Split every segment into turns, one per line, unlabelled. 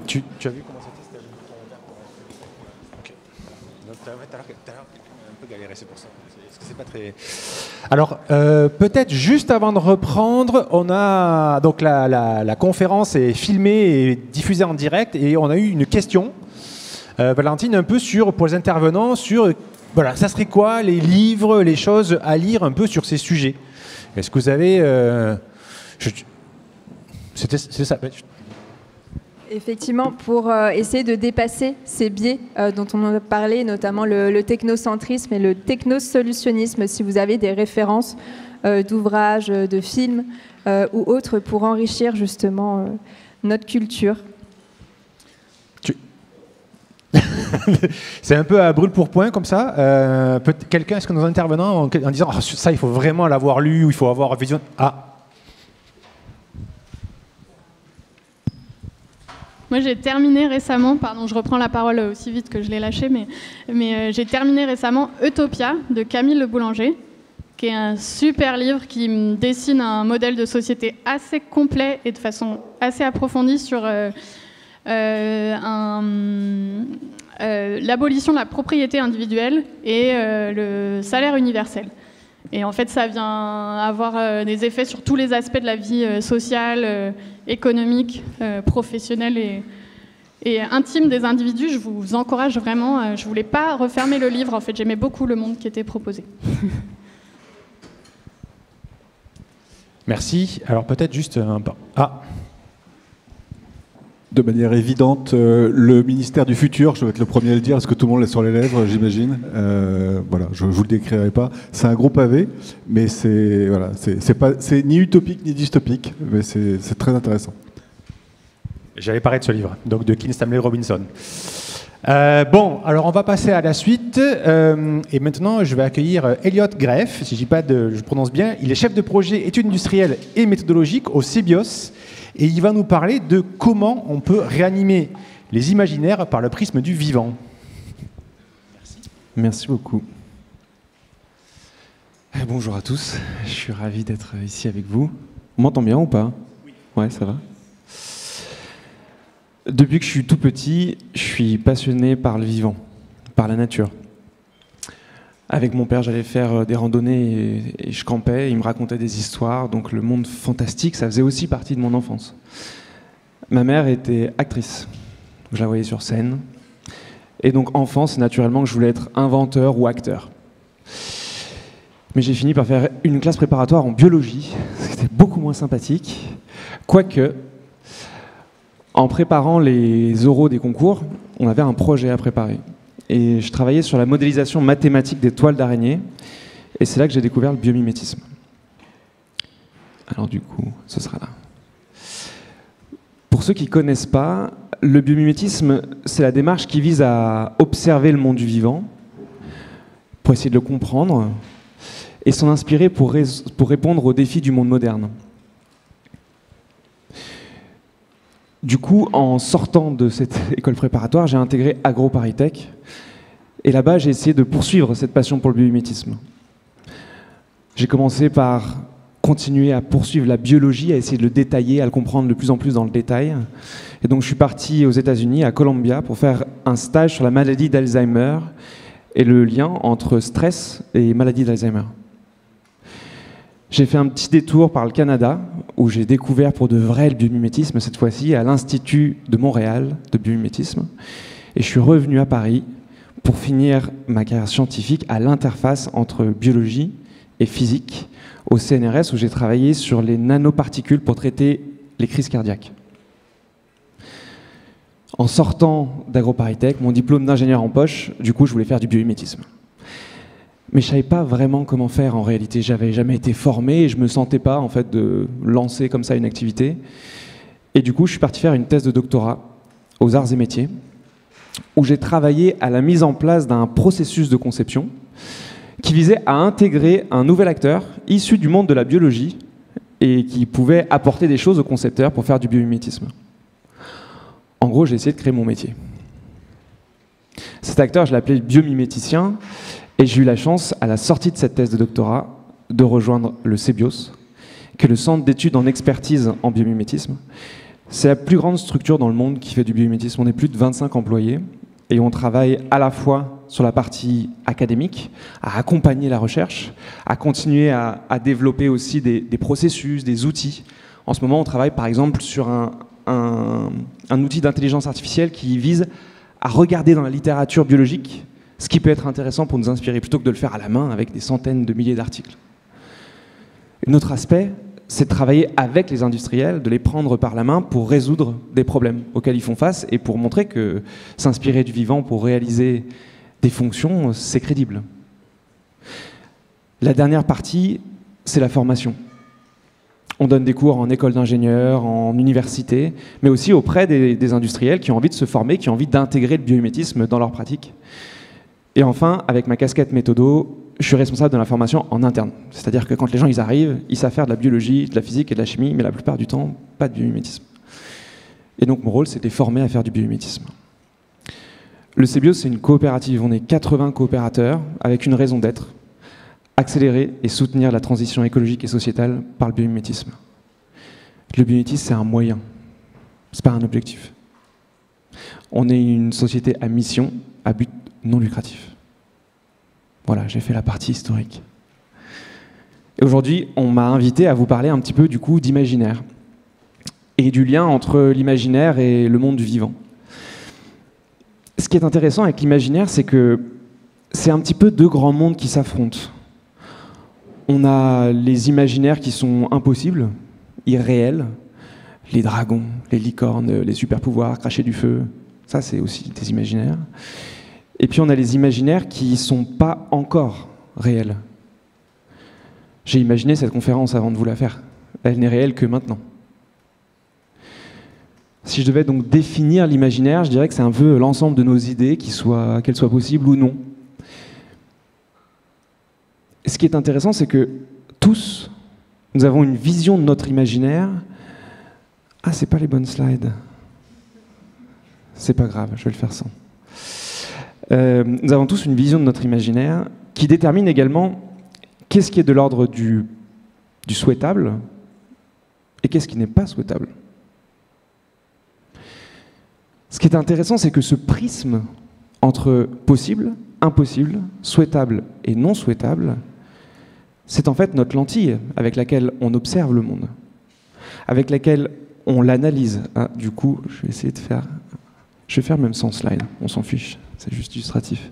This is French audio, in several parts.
Tu as vu comment c'était? C'était le bouton vert pour... Ok. Donc, tout à l'heure, quelqu'un a un peu galéré, c'est pour ça. Parce que c'est pas très... Alors, peut-être juste avant de reprendre, on a... Donc, la conférence est filmée et diffusée en direct, et on a eu une question, Valentine, un peu pour les intervenants, sur... Voilà, ça serait quoi les livres, les choses à lire un peu sur ces sujets? Est-ce que vous avez... C'est ça.
Effectivement, pour essayer de dépasser ces biais dont on a parlé, notamment le technocentrisme et le technosolutionnisme, si vous avez des références d'ouvrages, de films ou autres pour enrichir justement notre culture.
C'est un peu à brûle pour point comme ça. Quelqu'un, est-ce que nos intervenants, en disant oh, ça, il faut vraiment l'avoir lu ou il faut avoir vision. Ah.
Moi, j'ai terminé récemment, pardon, je reprends la parole aussi vite que je l'ai lâché, mais j'ai terminé récemment Utopia de Camille Le Boulanger, qui est un super livre qui me dessine un modèle de société assez complet et de façon assez approfondie sur l'abolition de la propriété individuelle et le salaire universel. Et en fait, ça vient avoir des effets sur tous les aspects de la vie sociale, économique, professionnelle et intime des individus. Je vous encourage vraiment. Je ne voulais pas refermer le livre. En fait, j'aimais beaucoup le monde qui était proposé.
Merci. Alors peut-être juste un pas. Ah.
De manière évidente, le ministère du futur, je vais être le premier à le dire, parce que tout le monde l'a sur les lèvres, j'imagine. Voilà, je ne vous le décrirai pas. C'est un gros pavé, mais c'est ni utopique ni dystopique, mais c'est très intéressant.
J'avais parlé de ce livre, donc de Kim Stanley Robinson. Bon, alors on va passer à la suite. Et maintenant, je vais accueillir Elliot Greff, si je prononce bien. Il est chef de projet études industrielles et méthodologiques au CBIOS. Et il va nous parler de comment on peut réanimer les imaginaires par le prisme du vivant.
Merci. Merci beaucoup. Bonjour à tous, je suis ravi d'être ici avec vous. On m'entend bien ou pas? Oui. Ouais, ça va. Depuis que je suis tout petit, je suis passionné par le vivant, par la nature. Avec mon père, j'allais faire des randonnées et je campais, il me racontait des histoires, donc le monde fantastique, ça faisait aussi partie de mon enfance. Ma mère était actrice, je la voyais sur scène, et donc enfant, c'est naturellement que je voulais être inventeur ou acteur. Mais j'ai fini par faire une classe préparatoire en biologie, c'était beaucoup moins sympathique, quoique, en préparant les oraux des concours, on avait un projet à préparer. Et je travaillais sur la modélisation mathématique des toiles d'araignée. Et c'est là que j'ai découvert le biomimétisme. Alors du coup, ce sera là. Pour ceux qui ne connaissent pas, le biomimétisme, c'est la démarche qui vise à observer le monde du vivant, pour essayer de le comprendre, et s'en inspirer pour répondre aux défis du monde moderne. Du coup, en sortant de cette école préparatoire, j'ai intégré AgroParisTech. Et là-bas, j'ai essayé de poursuivre cette passion pour le biomimétisme. J'ai commencé par continuer à poursuivre la biologie, à essayer de le détailler, à le comprendre de plus en plus dans le détail. Et donc, je suis parti aux États-Unis, à Columbia, pour faire un stage sur la maladie d'Alzheimer et le lien entre stress et maladie d'Alzheimer. J'ai fait un petit détour par le Canada, où j'ai découvert pour de vrai le biomimétisme, cette fois-ci à l'Institut de Montréal de biomimétisme. Et je suis revenu à Paris pour finir ma carrière scientifique à l'interface entre biologie et physique, au CNRS, où j'ai travaillé sur les nanoparticules pour traiter les crises cardiaques. En sortant d'AgroParisTech, mon diplôme d'ingénieur en poche, du coup, je voulais faire du biomimétisme. Mais je ne savais pas vraiment comment faire en réalité. J'avais jamais été formé et je ne me sentais pas en fait de lancer comme ça une activité. Et du coup, je suis parti faire une thèse de doctorat aux arts et métiers, où j'ai travaillé à la mise en place d'un processus de conception qui visait à intégrer un nouvel acteur issu du monde de la biologie et qui pouvait apporter des choses aux concepteurs pour faire du biomimétisme. En gros, j'ai essayé de créer mon métier. Cet acteur, je l'appelais le biomiméticien. Et j'ai eu la chance, à la sortie de cette thèse de doctorat, de rejoindre le CBIOS, qui est le Centre d'études en expertise en biomimétisme, C'est la plus grande structure dans le monde qui fait du biomimétisme. On est plus de 25 employés et on travaille à la fois sur la partie académique, à accompagner la recherche, à continuer à développer aussi des processus, des outils. En ce moment, on travaille par exemple sur un outil d'intelligence artificielle qui vise à regarder dans la littérature biologique ce qui peut être intéressant pour nous inspirer, plutôt que de le faire à la main avec des centaines de milliers d'articles. Un autre aspect, c'est de travailler avec les industriels, de les prendre par la main pour résoudre des problèmes auxquels ils font face et pour montrer que s'inspirer du vivant pour réaliser des fonctions, c'est crédible. La dernière partie, c'est la formation. On donne des cours en école d'ingénieurs, en université, mais aussi auprès des industriels qui ont envie de se former, qui ont envie d'intégrer le biomimétisme dans leur pratique. Et enfin, avec ma casquette méthodo, je suis responsable de la formation en interne. C'est-à-dire que quand les gens ils arrivent, ils savent faire de la biologie, de la physique et de la chimie, mais la plupart du temps, pas de biomimétisme. Et donc mon rôle, c'est de les former à faire du biomimétisme. Le CBIO, c'est une coopérative. On est 80 coopérateurs avec une raison d'être: accélérer et soutenir la transition écologique et sociétale par le biomimétisme. Le biomimétisme, c'est un moyen, c'est pas un objectif. On est une société à mission, à but non lucratif. Voilà, j'ai fait la partie historique. Et aujourd'hui, on m'a invité à vous parler un petit peu du coup d'imaginaire et du lien entre l'imaginaire et le monde du vivant. Ce qui est intéressant avec l'imaginaire, c'est que c'est un petit peu deux grands mondes qui s'affrontent. On a les imaginaires qui sont impossibles, irréels, les dragons, les licornes, les super-pouvoirs, cracher du feu, ça c'est aussi des imaginaires. Et puis on a les imaginaires qui ne sont pas encore réels. J'ai imaginé cette conférence avant de vous la faire. Elle n'est réelle que maintenant. Si je devais donc définir l'imaginaire, je dirais que c'est un peu l'ensemble de nos idées, qu'elles soient possibles ou non. Ce qui est intéressant, c'est que tous, nous avons une vision de notre imaginaire. Ah, c'est pas les bonnes slides. C'est pas grave, je vais le faire sans. Nous avons tous une vision de notre imaginaire qui détermine également qu'est-ce qui est de l'ordre du souhaitable et qu'est-ce qui n'est pas souhaitable. Ce qui est intéressant, c'est que ce prisme entre possible, impossible, souhaitable et non souhaitable, c'est en fait notre lentille avec laquelle on observe le monde, avec laquelle on l'analyse. Ah, du coup, je vais essayer de faire... Je vais faire même sans slide, on s'en fiche, c'est juste illustratif.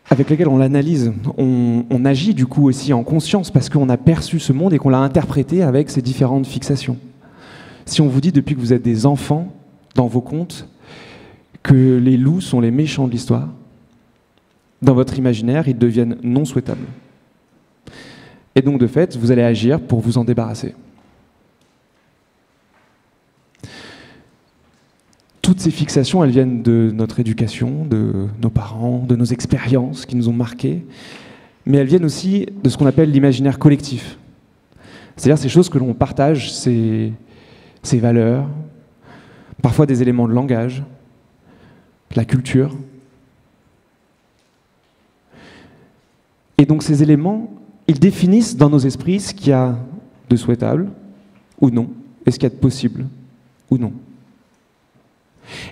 Avec laquelle on l'analyse, on agit du coup aussi en conscience parce qu'on a perçu ce monde et qu'on l'a interprété avec ces différentes fixations. Si on vous dit depuis que vous êtes des enfants, dans vos contes, que les loups sont les méchants de l'histoire, dans votre imaginaire, ils deviennent non souhaitables. Et donc de fait, vous allez agir pour vous en débarrasser. Toutes ces fixations, elles viennent de notre éducation, de nos parents, de nos expériences qui nous ont marqués, mais elles viennent aussi de ce qu'on appelle l'imaginaire collectif. C'est-à-dire ces choses que l'on partage, ces valeurs, parfois des éléments de langage, la culture. Et donc ces éléments, ils définissent dans nos esprits ce qu'il y a de souhaitable ou non, et ce qu'il y a de possible ou non.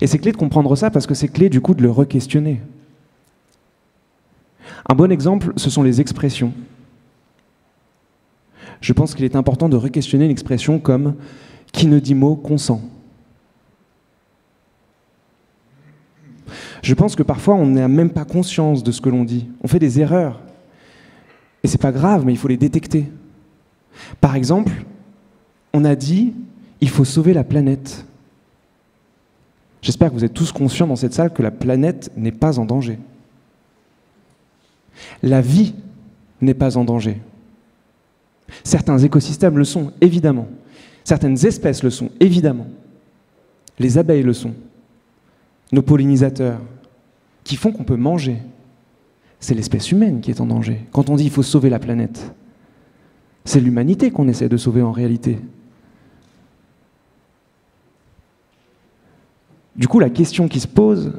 Et c'est clé de comprendre ça parce que c'est clé du coup de le re-questionner. Un bon exemple, ce sont les expressions. Je pense qu'il est important de re-questionner une expression comme « qui ne dit mot consent ». Je pense que parfois on n'a même pas conscience de ce que l'on dit. On fait des erreurs. Et c'est pas grave, mais il faut les détecter. Par exemple, on a dit « il faut sauver la planète ». J'espère que vous êtes tous conscients dans cette salle que la planète n'est pas en danger. La vie n'est pas en danger. Certains écosystèmes le sont, évidemment. Certaines espèces le sont, évidemment. Les abeilles le sont. Nos pollinisateurs, qui font qu'on peut manger. C'est l'espèce humaine qui est en danger. Quand on dit qu'il faut sauver la planète, c'est l'humanité qu'on essaie de sauver en réalité. Du coup, la question qui se pose,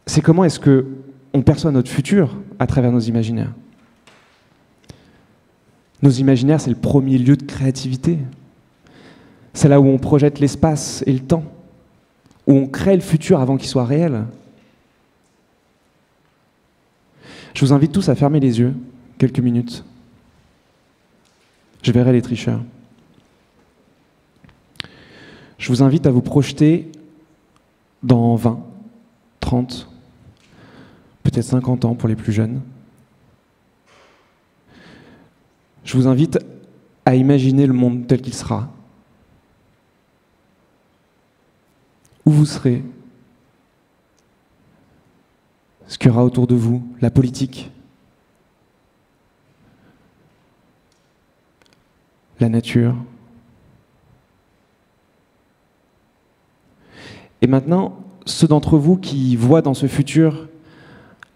c'est comment est-ce qu'on perçoit notre futur à travers nos imaginaires. Nos imaginaires, c'est le premier lieu de créativité. C'est là où on projette l'espace et le temps, où on crée le futur avant qu'il soit réel. Je vous invite tous à fermer les yeux quelques minutes. Je verrai les tricheurs. Je vous invite à vous projeter dans 20, 30, peut-être 50 ans pour les plus jeunes. Je vous invite à imaginer le monde tel qu'il sera. Où vous serez, ce qu'il y aura autour de vous, la politique, la nature. Et maintenant, ceux d'entre vous qui voient dans ce futur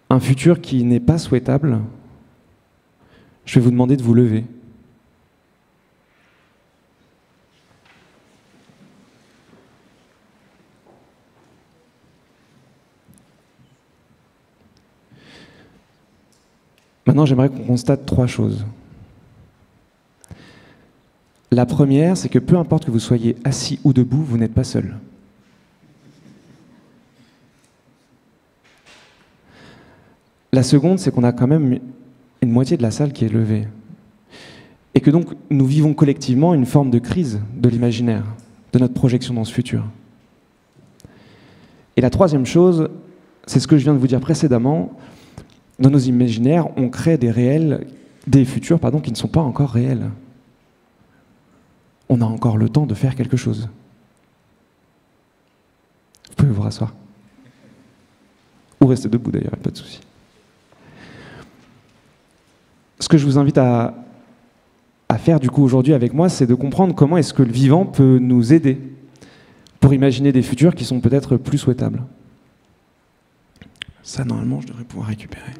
un futur qui n'est pas souhaitable, je vais vous demander de vous lever. Maintenant, j'aimerais qu'on constate 3 choses. La première, c'est que peu importe que vous soyez assis ou debout, vous n'êtes pas seul. La seconde, c'est qu'on a quand même une moitié de la salle qui est levée. Et que donc, nous vivons collectivement une forme de crise de l'imaginaire, de notre projection dans ce futur. Et la troisième chose, c'est ce que je viens de vous dire précédemment. Dans nos imaginaires, on crée des futurs qui ne sont pas encore réels. On a encore le temps de faire quelque chose. Vous pouvez vous rasseoir. Ou rester debout d'ailleurs, pas de souci. Ce que je vous invite à faire du coup aujourd'hui avec moi, c'est de comprendre comment est-ce que le vivant peut nous aider pour imaginer des futurs qui sont peut-être plus souhaitables. Ça, normalement, je devrais pouvoir récupérer.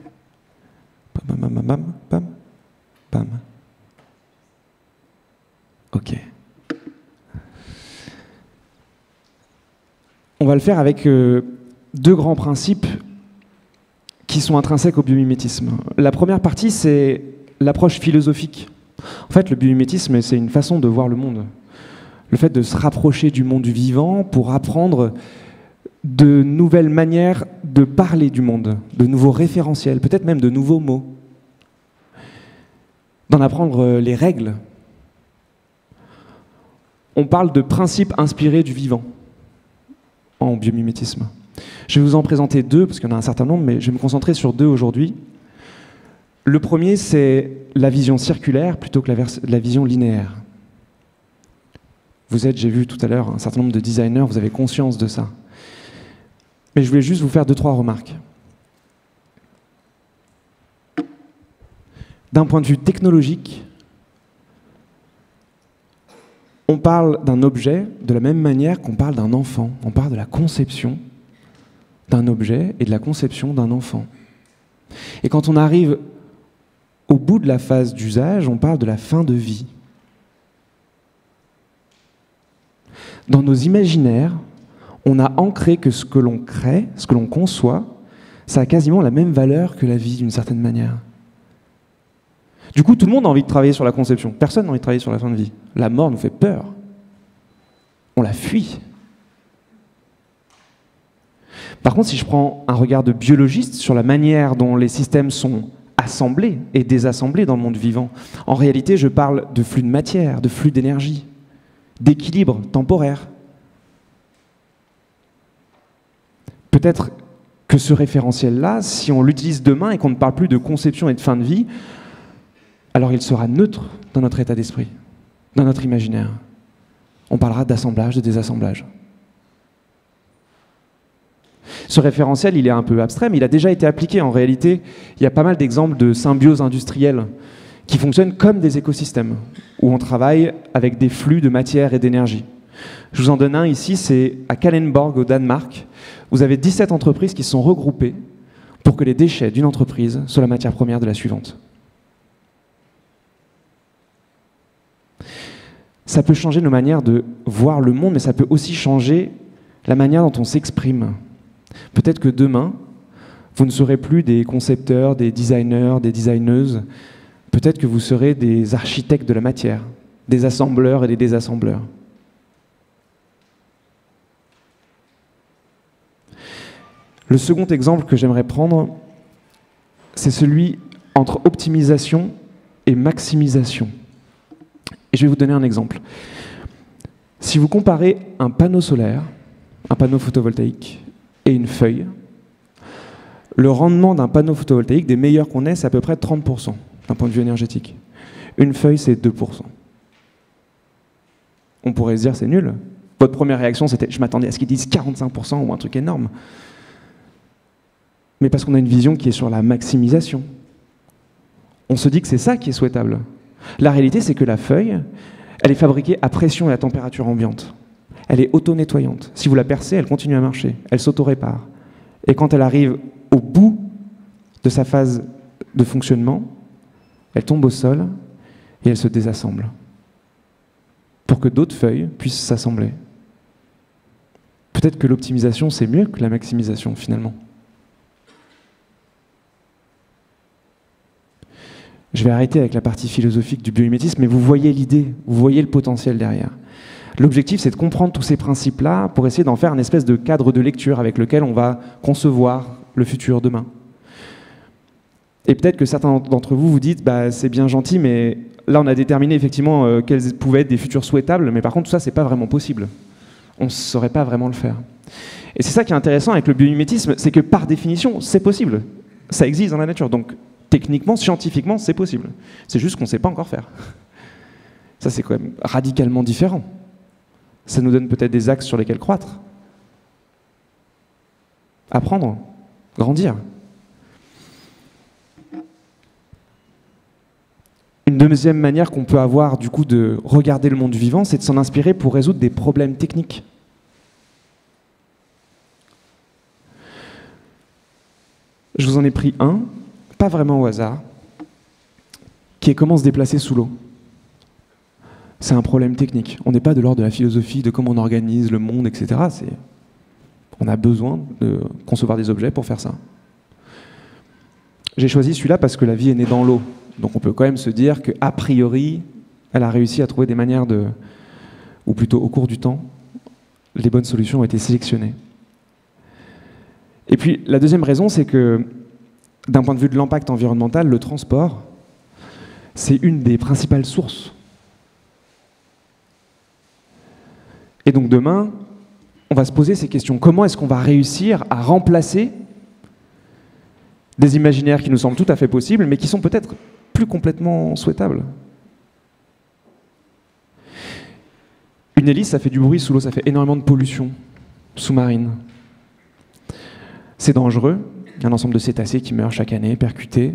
Bam, bam, bam, bam, bam, bam. Ok. On va le faire avec 2 grands principes qui sont intrinsèques au biomimétisme. La première partie, c'est l'approche philosophique. En fait, le biomimétisme, c'est une façon de voir le monde. Le fait de se rapprocher du monde du vivant pour apprendre de nouvelles manières de parler du monde, de nouveaux référentiels, peut-être même de nouveaux mots. D'en apprendre les règles. On parle de principes inspirés du vivant en biomimétisme. Je vais vous en présenter 2, parce qu'il y en a un certain nombre, mais je vais me concentrer sur 2 aujourd'hui. Le premier, c'est la vision circulaire plutôt que la vision linéaire. Vous êtes, j'ai vu tout à l'heure, un certain nombre de designers, vous avez conscience de ça. Mais je voulais juste vous faire 2-3 remarques. D'un point de vue technologique, on parle d'un objet de la même manière qu'on parle d'un enfant. On parle de la conception d'un objet et de la conception d'un enfant. Et quand on arrive au bout de la phase d'usage, on parle de la fin de vie. Dans nos imaginaires, on a ancré que ce que l'on crée, ce que l'on conçoit, ça a quasiment la même valeur que la vie d'une certaine manière. Du coup, tout le monde a envie de travailler sur la conception. Personne n'a envie de travailler sur la fin de vie. La mort nous fait peur. On la fuit. Par contre, si je prends un regard de biologiste sur la manière dont les systèmes sont assemblés et désassemblés dans le monde vivant, en réalité, je parle de flux de matière, de flux d'énergie, d'équilibre temporaire. Peut-être que ce référentiel-là, si on l'utilise demain et qu'on ne parle plus de conception et de fin de vie, alors il sera neutre dans notre état d'esprit, dans notre imaginaire. On parlera d'assemblage, de désassemblage. Ce référentiel, il est un peu abstrait, mais il a déjà été appliqué. En réalité, il y a pas mal d'exemples de symbiose industrielle qui fonctionnent comme des écosystèmes, où on travaille avec des flux de matière et d'énergie. Je vous en donne un ici, c'est à Kalundborg, au Danemark. Vous avez 17 entreprises qui se sont regroupées pour que les déchets d'une entreprise soient la matière première de la suivante. Ça peut changer nos manières de voir le monde, mais ça peut aussi changer la manière dont on s'exprime. Peut-être que demain, vous ne serez plus des concepteurs, des designers, des designeuses. Peut-être que vous serez des architectes de la matière, des assembleurs et des désassembleurs. Le second exemple que j'aimerais prendre, c'est celui entre optimisation et maximisation. Et je vais vous donner un exemple. Si vous comparez un panneau solaire, un panneau photovoltaïque et une feuille, le rendement d'un panneau photovoltaïque, des meilleurs qu'on ait, c'est à peu près 30% d'un point de vue énergétique. Une feuille, c'est 2%. On pourrait se dire, c'est nul. Votre première réaction, c'était, je m'attendais à ce qu'ils disent 45% ou un truc énorme. Mais parce qu'on a une vision qui est sur la maximisation. On se dit que c'est ça qui est souhaitable. La réalité, c'est que la feuille, elle est fabriquée à pression et à température ambiante. Elle est auto-nettoyante. Si vous la percez, elle continue à marcher. Elle s'auto-répare. Et quand elle arrive au bout de sa phase de fonctionnement, elle tombe au sol et elle se désassemble. Pour que d'autres feuilles puissent s'assembler. Peut-être que l'optimisation, c'est mieux que la maximisation, finalement. Je vais arrêter avec la partie philosophique du biomimétisme, mais vous voyez l'idée, vous voyez le potentiel derrière. L'objectif, c'est de comprendre tous ces principes-là pour essayer d'en faire une espèce de cadre de lecture avec lequel on va concevoir le futur demain. Et peut-être que certains d'entre vous vous dites, bah, c'est bien gentil, mais là, on a déterminé effectivement quels pouvaient être des futurs souhaitables, mais par contre, tout ça, c'est pas vraiment possible. On ne saurait pas vraiment le faire. Et c'est ça qui est intéressant avec le biomimétisme, c'est que par définition, c'est possible. Ça existe dans la nature. Donc, techniquement, scientifiquement, c'est possible. C'est juste qu'on ne sait pas encore faire. Ça, c'est quand même radicalement différent. Ça nous donne peut-être des axes sur lesquels croître. Apprendre, grandir. Une deuxième manière qu'on peut avoir du coup de regarder le monde vivant, c'est de s'en inspirer pour résoudre des problèmes techniques. Je vous en ai pris un, pas vraiment au hasard, qui est comment se déplacer sous l'eau. C'est un problème technique. On n'est pas de l'ordre de la philosophie, de comment on organise le monde, etc. On a besoin de concevoir des objets pour faire ça. J'ai choisi celui-là parce que la vie est née dans l'eau. Donc on peut quand même se dire qu'a priori, elle a réussi à trouver des manières de... ou plutôt au cours du temps, les bonnes solutions ont été sélectionnées. Et puis la deuxième raison, c'est que d'un point de vue de l'impact environnemental, le transport, c'est une des principales sources. Et donc demain, on va se poser ces questions. Comment est-ce qu'on va réussir à remplacer des imaginaires qui nous semblent tout à fait possibles, mais qui sont peut-être plus complètement souhaitables? Une hélice, ça fait du bruit sous l'eau, ça fait énormément de pollution sous-marine. C'est dangereux. Il y a un ensemble de cétacés qui meurent chaque année, percutés.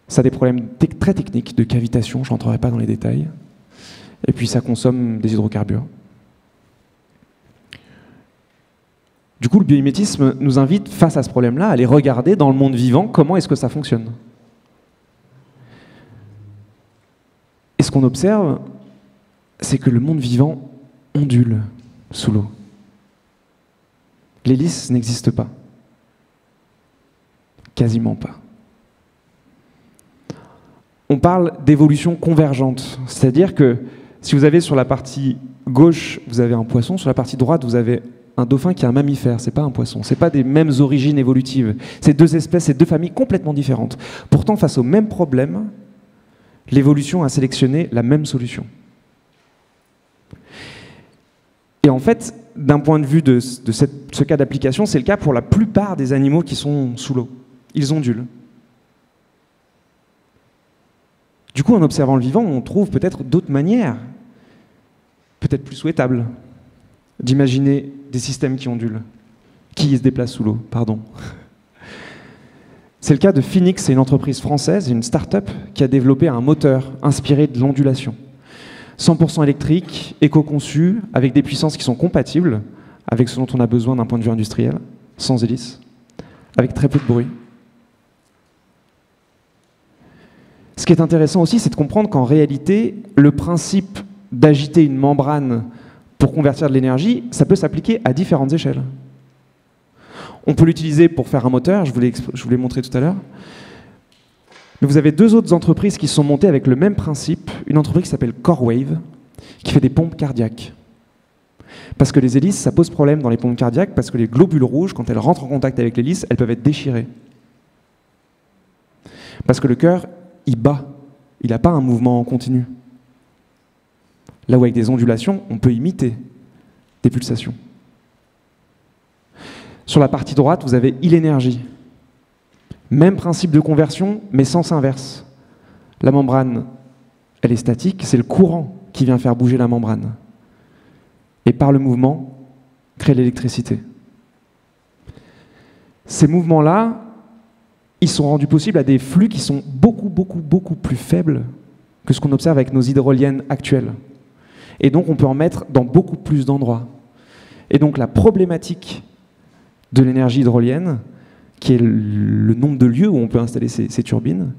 Ça a des problèmes très techniques de cavitation, je ne rentrerai pas dans les détails. Et puis ça consomme des hydrocarbures. Du coup, le biomimétisme nous invite, face à ce problème-là, à aller regarder dans le monde vivant comment est-ce que ça fonctionne. Et ce qu'on observe, c'est que le monde vivant ondule sous l'eau. L'hélice n'existe pas. Quasiment pas. On parle d'évolution convergente, c'est-à-dire que si vous avez sur la partie gauche, vous avez un poisson, sur la partie droite, vous avez un dauphin qui est un mammifère, c'est pas un poisson, c'est pas des mêmes origines évolutives, c'est deux espèces, c'est deux familles complètement différentes. Pourtant, face au même problème, l'évolution a sélectionné la même solution. Et en fait, d'un point de vue de ce cas d'application, c'est le cas pour la plupart des animaux qui sont sous l'eau. Ils ondulent. Du coup, en observant le vivant, on trouve peut-être d'autres manières, peut-être plus souhaitables, d'imaginer des systèmes qui ondulent, qui se déplacent sous l'eau, pardon. C'est le cas de Phoenix, c'est une entreprise française, une start-up qui a développé un moteur inspiré de l'ondulation. 100% électrique, éco-conçu, avec des puissances qui sont compatibles avec ce dont on a besoin d'un point de vue industriel, sans hélice, avec très peu de bruit. Ce qui est intéressant aussi, c'est de comprendre qu'en réalité, le principe d'agiter une membrane pour convertir de l'énergie, ça peut s'appliquer à différentes échelles. On peut l'utiliser pour faire un moteur, je vous l'ai montré tout à l'heure. Mais vous avez deux autres entreprises qui se sont montées avec le même principe. Une entreprise qui s'appelle CoreWave, qui fait des pompes cardiaques. Parce que les hélices, ça pose problème dans les pompes cardiaques, parce que les globules rouges, quand elles rentrent en contact avec l'hélice, elles peuvent être déchirées. Parce que le cœur, il bat. Il n'a pas un mouvement en continu. Là où avec des ondulations, on peut imiter des pulsations. Sur la partie droite, vous avez l'énergie. Même principe de conversion, mais sens inverse. La membrane, elle est statique, c'est le courant qui vient faire bouger la membrane. Et par le mouvement, crée l'électricité. Ces mouvements-là, ils sont rendus possibles à des flux qui sont beaucoup plus faibles que ce qu'on observe avec nos hydroliennes actuelles. Et donc, on peut en mettre dans beaucoup plus d'endroits. Et donc, la problématique de l'énergie hydrolienne, qui est le nombre de lieux où on peut installer ces turbines,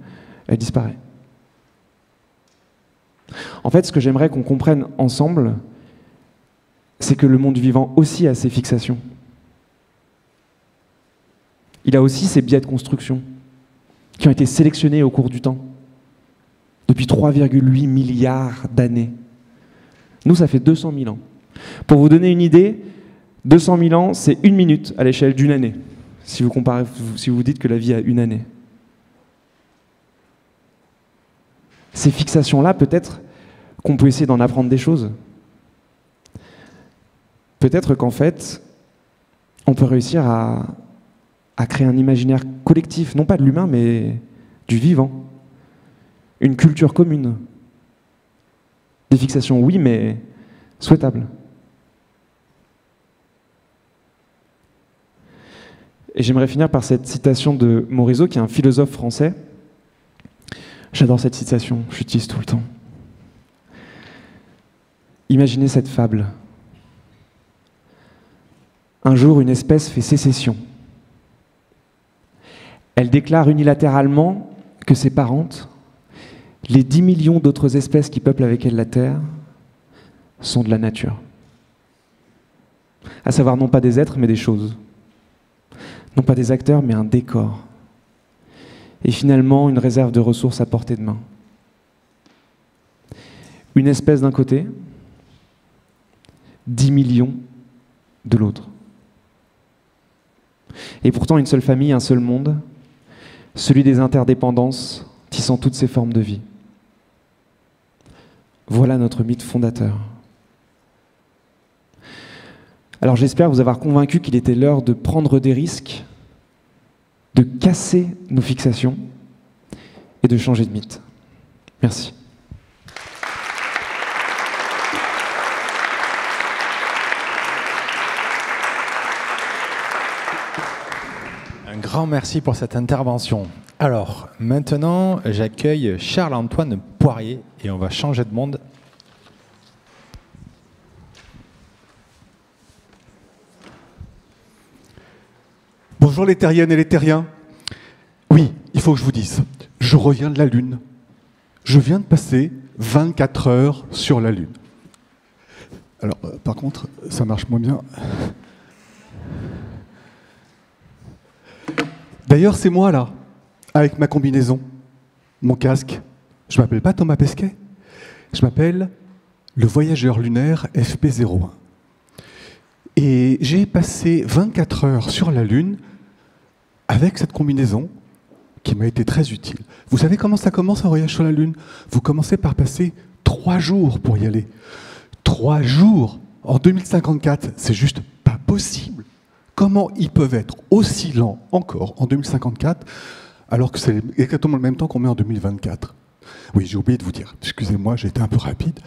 elle disparaît. En fait, ce que j'aimerais qu'on comprenne ensemble, c'est que le monde du vivant aussi a ses fixations. Il a aussi ses biais de construction, qui ont été sélectionnés au cours du temps, depuis 3,8 milliards d'années. Nous, ça fait 200 000 ans. Pour vous donner une idée, 200 000 ans, c'est 1 minute à l'échelle d'une année, si vous dites que la vie a 1 année. Ces fixations-là, peut-être qu'on peut essayer d'en apprendre des choses. Peut-être qu'en fait, on peut réussir à créer un imaginaire collectif, non pas de l'humain, mais du vivant. Une culture commune. Des fixations, oui, mais souhaitables. Et j'aimerais finir par cette citation de Morisot, qui est un philosophe français. J'adore cette citation, je l'utilise tout le temps. Imaginez cette fable. Un jour, une espèce fait sécession. Elle déclare unilatéralement que ses parentes, les 10 millions d'autres espèces qui peuplent avec elle la Terre, sont de la nature. À savoir non pas des êtres, mais des choses. Non pas des acteurs, mais un décor. Et finalement, une réserve de ressources à portée de main. Une espèce d'un côté, 10 millions de l'autre. Et pourtant, une seule famille, un seul monde, celui des interdépendances tissant toutes ces formes de vie. Voilà notre mythe fondateur. Alors j'espère vous avoir convaincu qu'il était l'heure de prendre des risques, de casser nos fixations et de changer de mythe. Merci.
Un grand merci pour cette intervention. Alors, maintenant, j'accueille Charles-Antoine Poirier et on va changer de monde.
Bonjour les terriennes et les terriens. Oui, il faut que je vous dise, je reviens de la Lune. Je viens de passer 24 heures sur la Lune. Alors, par contre, ça marche moins bien. D'ailleurs, c'est moi là, avec ma combinaison, mon casque. Je m'appelle pas Thomas Pesquet, je m'appelle le voyageur lunaire FP01. Et j'ai passé 24 heures sur la Lune avec cette combinaison qui m'a été très utile. Vous savez comment ça commence un voyage sur la Lune? Vous commencez par passer 3 jours pour y aller. 3 jours en 2054, c'est juste pas possible. Comment ils peuvent être aussi lents encore en 2054 alors que c'est exactement le même temps qu'on met en 2024? Oui, j'ai oublié de vous dire, excusez-moi, j'ai été un peu rapide.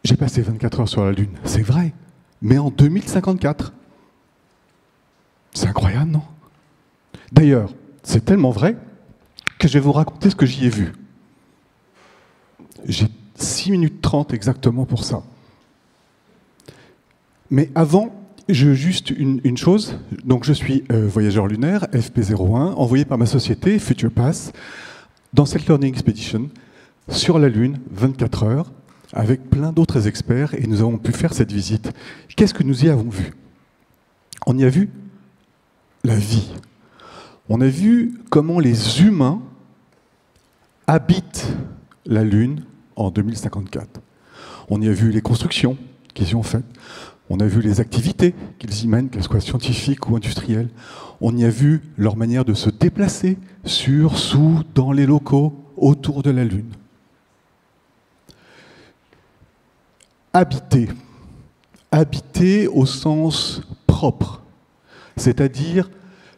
J'ai passé 24 heures sur la Lune, c'est vrai, mais en 2054. C'est incroyable, non? D'ailleurs, c'est tellement vrai que je vais vous raconter ce que j'y ai vu. J'ai 6 minutes 30 exactement pour ça. Mais avant, juste une chose. Donc je suis voyageur lunaire, FP01, envoyé par ma société FuturePass dans cette Learning Expedition sur la Lune, 24 heures, avec plein d'autres experts, et nous avons pu faire cette visite. Qu'est-ce que nous y avons vu? On y a vu la vie. On a vu comment les humains habitent la Lune en 2054. On y a vu les constructions, qu'ils y ont faites. On a vu les activités qu'ils y mènent, qu'elles soient scientifiques ou industrielles. On y a vu leur manière de se déplacer sur, sous, dans les locaux, autour de la Lune. Habiter. Habiter au sens propre, c'est-à-dire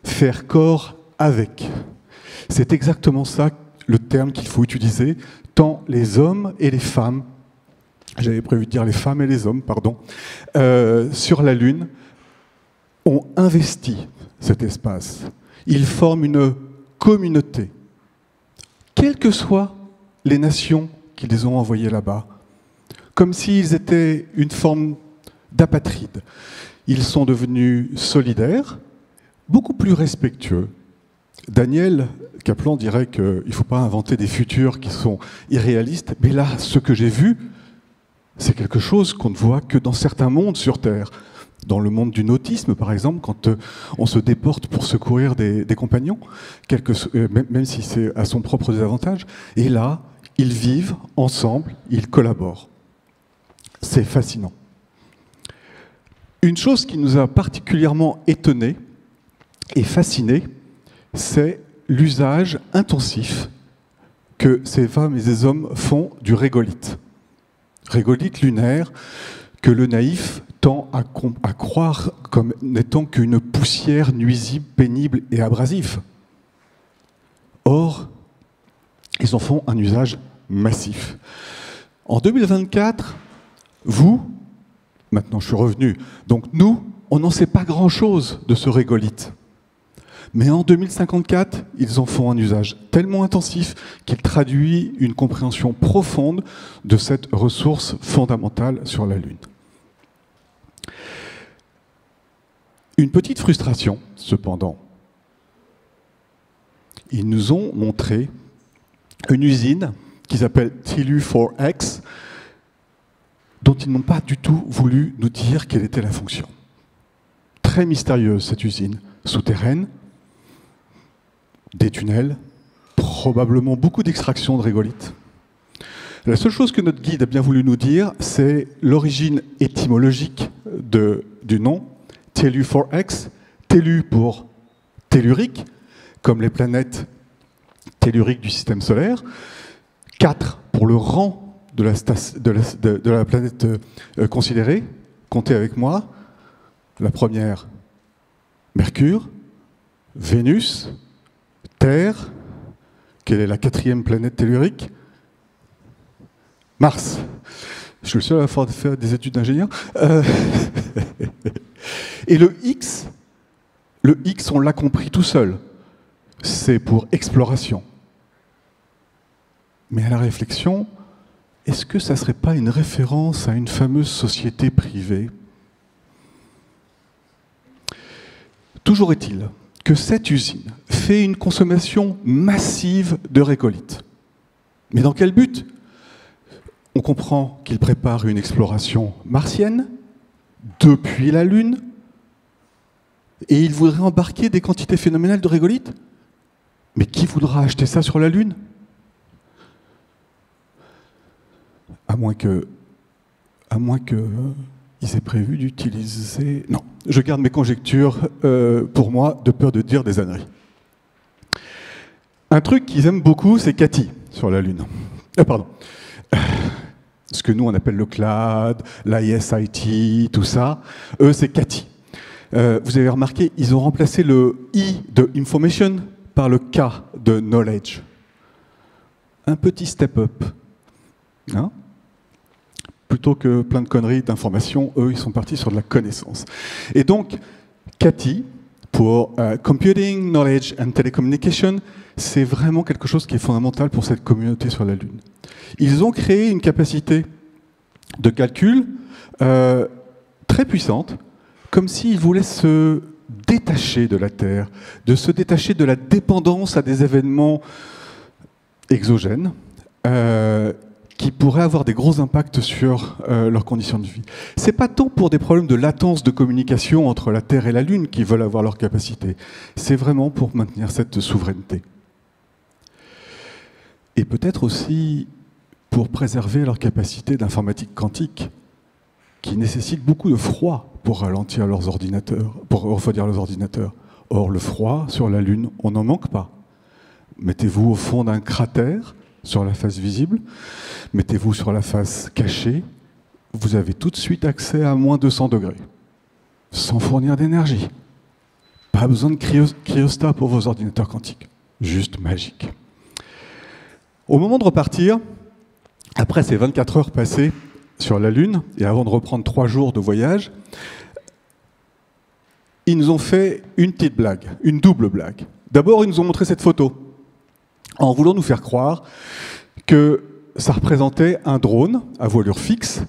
faire corps avec. C'est exactement ça le terme qu'il faut utiliser, tant les hommes et les femmes, j'avais prévu de dire les femmes et les hommes, pardon, sur la Lune, ont investi cet espace. Ils forment une communauté, quelles que soient les nations qui les ont envoyés là-bas, comme s'ils étaient une forme d'apatrides. Ils sont devenus solidaires, beaucoup plus respectueux. Daniel Kaplan dirait qu'il ne faut pas inventer des futurs qui sont irréalistes, mais là, ce que j'ai vu, c'est quelque chose qu'on ne voit que dans certains mondes sur Terre. Dans le monde du nautisme, par exemple, quand on se déporte pour secourir des compagnons, même si c'est à son propre désavantage, et là, ils vivent ensemble, ils collaborent. C'est fascinant. Une chose qui nous a particulièrement étonnés et fascinés, c'est l'usage intensif que ces femmes et ces hommes font du régolithe. Régolithe lunaire que le naïf tend à croire comme n'étant qu'une poussière nuisible, pénible et abrasive. Or, ils en font un usage massif. En 2024, maintenant je suis revenu, donc nous, on n'en sait pas grand-chose de ce régolithe. Mais en 2054, ils en font un usage tellement intensif qu'il traduit une compréhension profonde de cette ressource fondamentale sur la Lune. Une petite frustration, cependant. Ils nous ont montré une usine qui s'appelle TLU4X, dont ils n'ont pas du tout voulu nous dire quelle était la fonction. Très mystérieuse, cette usine, souterraine, des tunnels, probablement beaucoup d'extraction de régolithe. La seule chose que notre guide a bien voulu nous dire, c'est l'origine étymologique du nom, TLU4X, TLU pour tellurique, comme les planètes telluriques du système solaire, 4 pour le rang de la planète considérée. Comptez avec moi. La première, Mercure, Vénus, Terre. Quelle est la 4e planète tellurique? Mars. Je suis le seul à faire des études d'ingénieur. Et le X, on l'a compris tout seul. C'est pour exploration. Mais à la réflexion, est-ce que ça ne serait pas une référence à une fameuse société privée? Toujours est-il que cette usine fait une consommation massive de régolithe. Mais dans quel but? On comprend qu'il prépare une exploration martienne depuis la Lune et il voudrait embarquer des quantités phénoménales de régolithe. Mais qui voudra acheter ça sur la Lune? À moins que ils aient prévu d'utiliser... Non, je garde mes conjectures pour moi, de peur de dire des âneries. Un truc qu'ils aiment beaucoup, c'est Cathy, sur la Lune. Pardon. Ce que nous, on appelle le CLAD, l'ISIT, tout ça. Eux, c'est Cathy. Vous avez remarqué, ils ont remplacé le I de Information par le K de Knowledge. Un petit step-up. Hein? Plutôt que plein de conneries d'information, eux, ils sont partis sur de la connaissance. Et donc, Cathy, pour Computing, Knowledge and Telecommunication, c'est vraiment quelque chose qui est fondamental pour cette communauté sur la Lune. Ils ont créé une capacité de calcul très puissante, comme s'ils voulaient se détacher de la Terre, de se détacher de la dépendance à des événements exogènes, qui pourraient avoir des gros impacts sur leurs conditions de vie. C'est pas tant pour des problèmes de latence de communication entre la Terre et la Lune qu'ils veulent avoir leur capacité. C'est vraiment pour maintenir cette souveraineté. Et peut-être aussi pour préserver leur capacité d'informatique quantique. qui nécessitent beaucoup de froid pour ralentir leurs ordinateurs, pour refroidir leurs ordinateurs. Or, le froid sur la Lune, on n'en manque pas. Mettez-vous au fond d'un cratère, sur la face visible, mettez-vous sur la face cachée, vous avez tout de suite accès à moins 200 degrés, sans fournir d'énergie. Pas besoin de cryostat pour vos ordinateurs quantiques, juste magique. Au moment de repartir, après ces 24 heures passées sur la Lune, et avant de reprendre 3 jours de voyage, ils nous ont fait une petite blague, une double blague. D'abord, ils nous ont montré cette photo, en voulant nous faire croire que ça représentait un drone à voilure fixe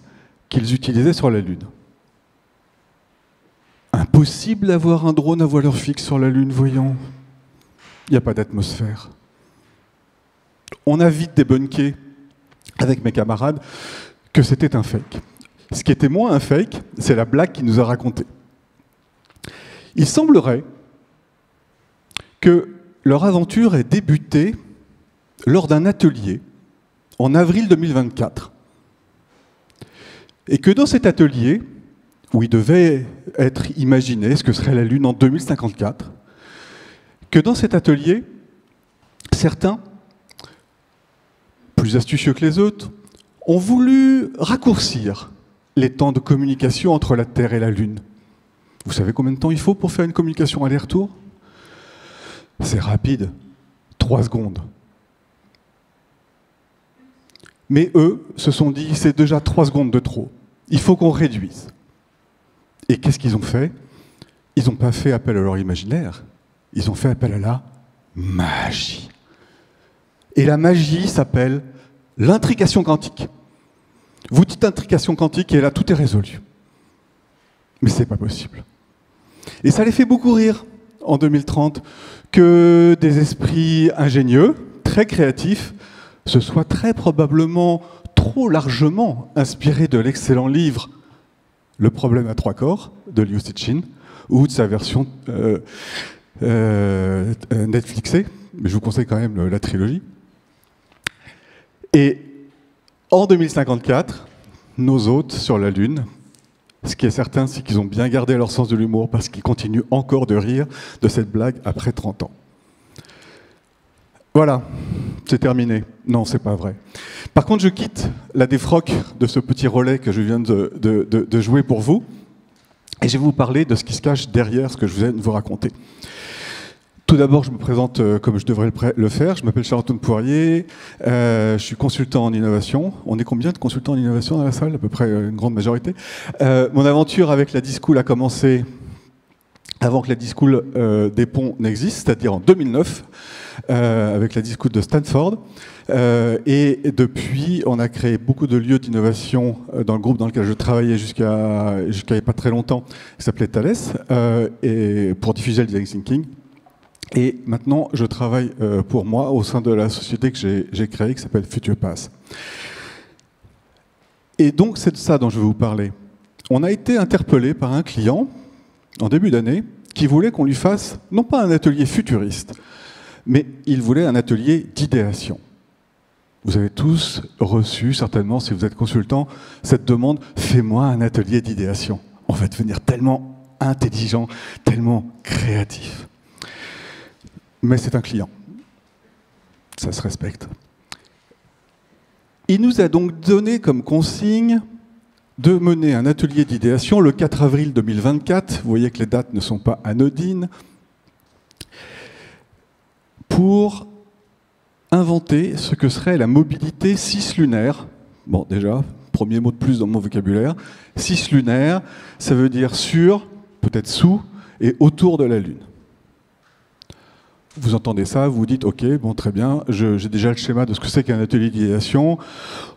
qu'ils utilisaient sur la Lune. Impossible d'avoir un drone à voilure fixe sur la Lune, voyons. Il n'y a pas d'atmosphère. On a vite débunké avec mes camarades que c'était un fake. Ce qui était moins un fake, c'est la blague qu'il nous a racontée. Il semblerait que leur aventure ait débuté lors d'un atelier en avril 2024. Et que dans cet atelier, où il devait être imaginé ce que serait la Lune en 2054, que dans cet atelier, certains, plus astucieux que les autres, ont voulu raccourcir les temps de communication entre la Terre et la Lune. Vous savez combien de temps il faut pour faire une communication aller-retour? C'est rapide, 3 secondes. Mais eux se sont dit, c'est déjà 3 secondes de trop, il faut qu'on réduise. Et qu'est-ce qu'ils ont fait? Ils n'ont pas fait appel à leur imaginaire, ils ont fait appel à la magie. Et la magie s'appelle l'intrication quantique. Vous dites intrication quantique et là, tout est résolu. Mais c'est pas possible. Et ça les fait beaucoup rire en 2030 que des esprits ingénieux, très créatifs, se soient très probablement trop largement inspirés de l'excellent livre Le problème à 3 corps de Liu Cixin ou de sa version Netflixée. Mais je vous conseille quand même la trilogie. Et en 2054, nos hôtes sur la Lune, ce qui est certain, c'est qu'ils ont bien gardé leur sens de l'humour parce qu'ils continuent encore de rire de cette blague après 30 ans. Voilà, c'est terminé. Non, c'est pas vrai. Par contre, je quitte la défroque de ce petit relais que je viens de jouer pour vous et je vais vous parler de ce qui se cache derrière ce que je viens de vous raconter. Tout d'abord, je me présente comme je devrais le faire. Je m'appelle Charles-Antoine Poirier, je suis consultant en innovation. On est combien de consultants en innovation dans la salle? À peu près une grande majorité. Mon aventure avec la D-School a commencé avant que la D-School des ponts n'existe, c'est-à-dire en 2009, avec la D-School de Stanford. Et depuis, on a créé beaucoup de lieux d'innovation dans le groupe dans lequel je travaillais jusqu'à il n'y a pas très longtemps, qui s'appelait Thales, et pour diffuser le design thinking. Et maintenant, je travaille pour moi au sein de la société que j'ai créée, qui s'appelle FuturePass. Et donc, c'est de ça dont je vais vous parler. On a été interpellé par un client, en début d'année, qui voulait qu'on lui fasse, non pas un atelier futuriste, mais il voulait un atelier d'idéation. Vous avez tous reçu, certainement, si vous êtes consultant, cette demande « Fais-moi un atelier d'idéation ». On va devenir tellement intelligent, tellement créatif. Mais c'est un client. Ça se respecte. Il nous a donc donné comme consigne de mener un atelier d'idéation le 4 avril 2024. Vous voyez que les dates ne sont pas anodines. Pour inventer ce que serait la mobilité cislunaire. Bon, déjà, premier mot de plus dans mon vocabulaire. Cislunaire, ça veut dire sur, peut-être sous et autour de la Lune. Vous entendez ça, vous vous dites, ok, bon, très bien, j'ai déjà le schéma de ce que c'est qu'un atelier d'idéation.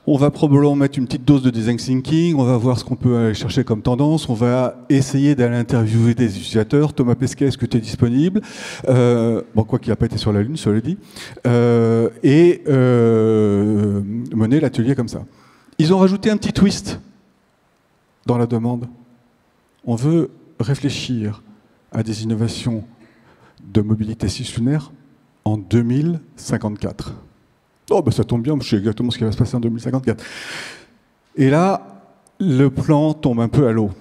On va probablement mettre une petite dose de design thinking, on va voir ce qu'on peut aller chercher comme tendance, on va essayer d'aller interviewer des utilisateurs. Thomas Pesquet, est-ce que tu es disponible? Bon, quoi qu'il n'a pas été sur la Lune, cela dit. Et mener l'atelier comme ça. Ils ont rajouté un petit twist dans la demande. On veut réfléchir à des innovations de mobilité cislunaire en 2054. Oh, ben ça tombe bien, je sais exactement ce qui va se passer en 2054. Et là, le plan tombe un peu à l'eau.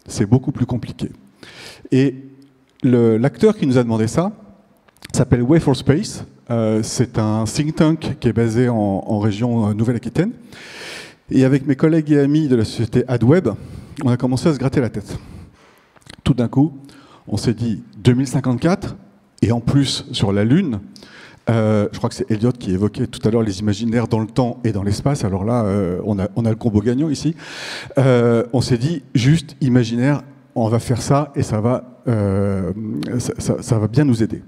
C'est beaucoup plus compliqué. Et l'acteur qui nous a demandé ça s'appelle Way for Space. C'est un think tank qui est basé en région Nouvelle-Aquitaine. Et avec mes collègues et amis de la société AdWeb, on a commencé à se gratter la tête. Tout d'un coup, on s'est dit 2054, et en plus sur la Lune, je crois que c'est Elliot qui évoquait tout à l'heure les imaginaires dans le temps et dans l'espace. Alors là, on a le combo gagnant ici. On s'est dit juste imaginaire, on va faire ça et ça va bien nous aider.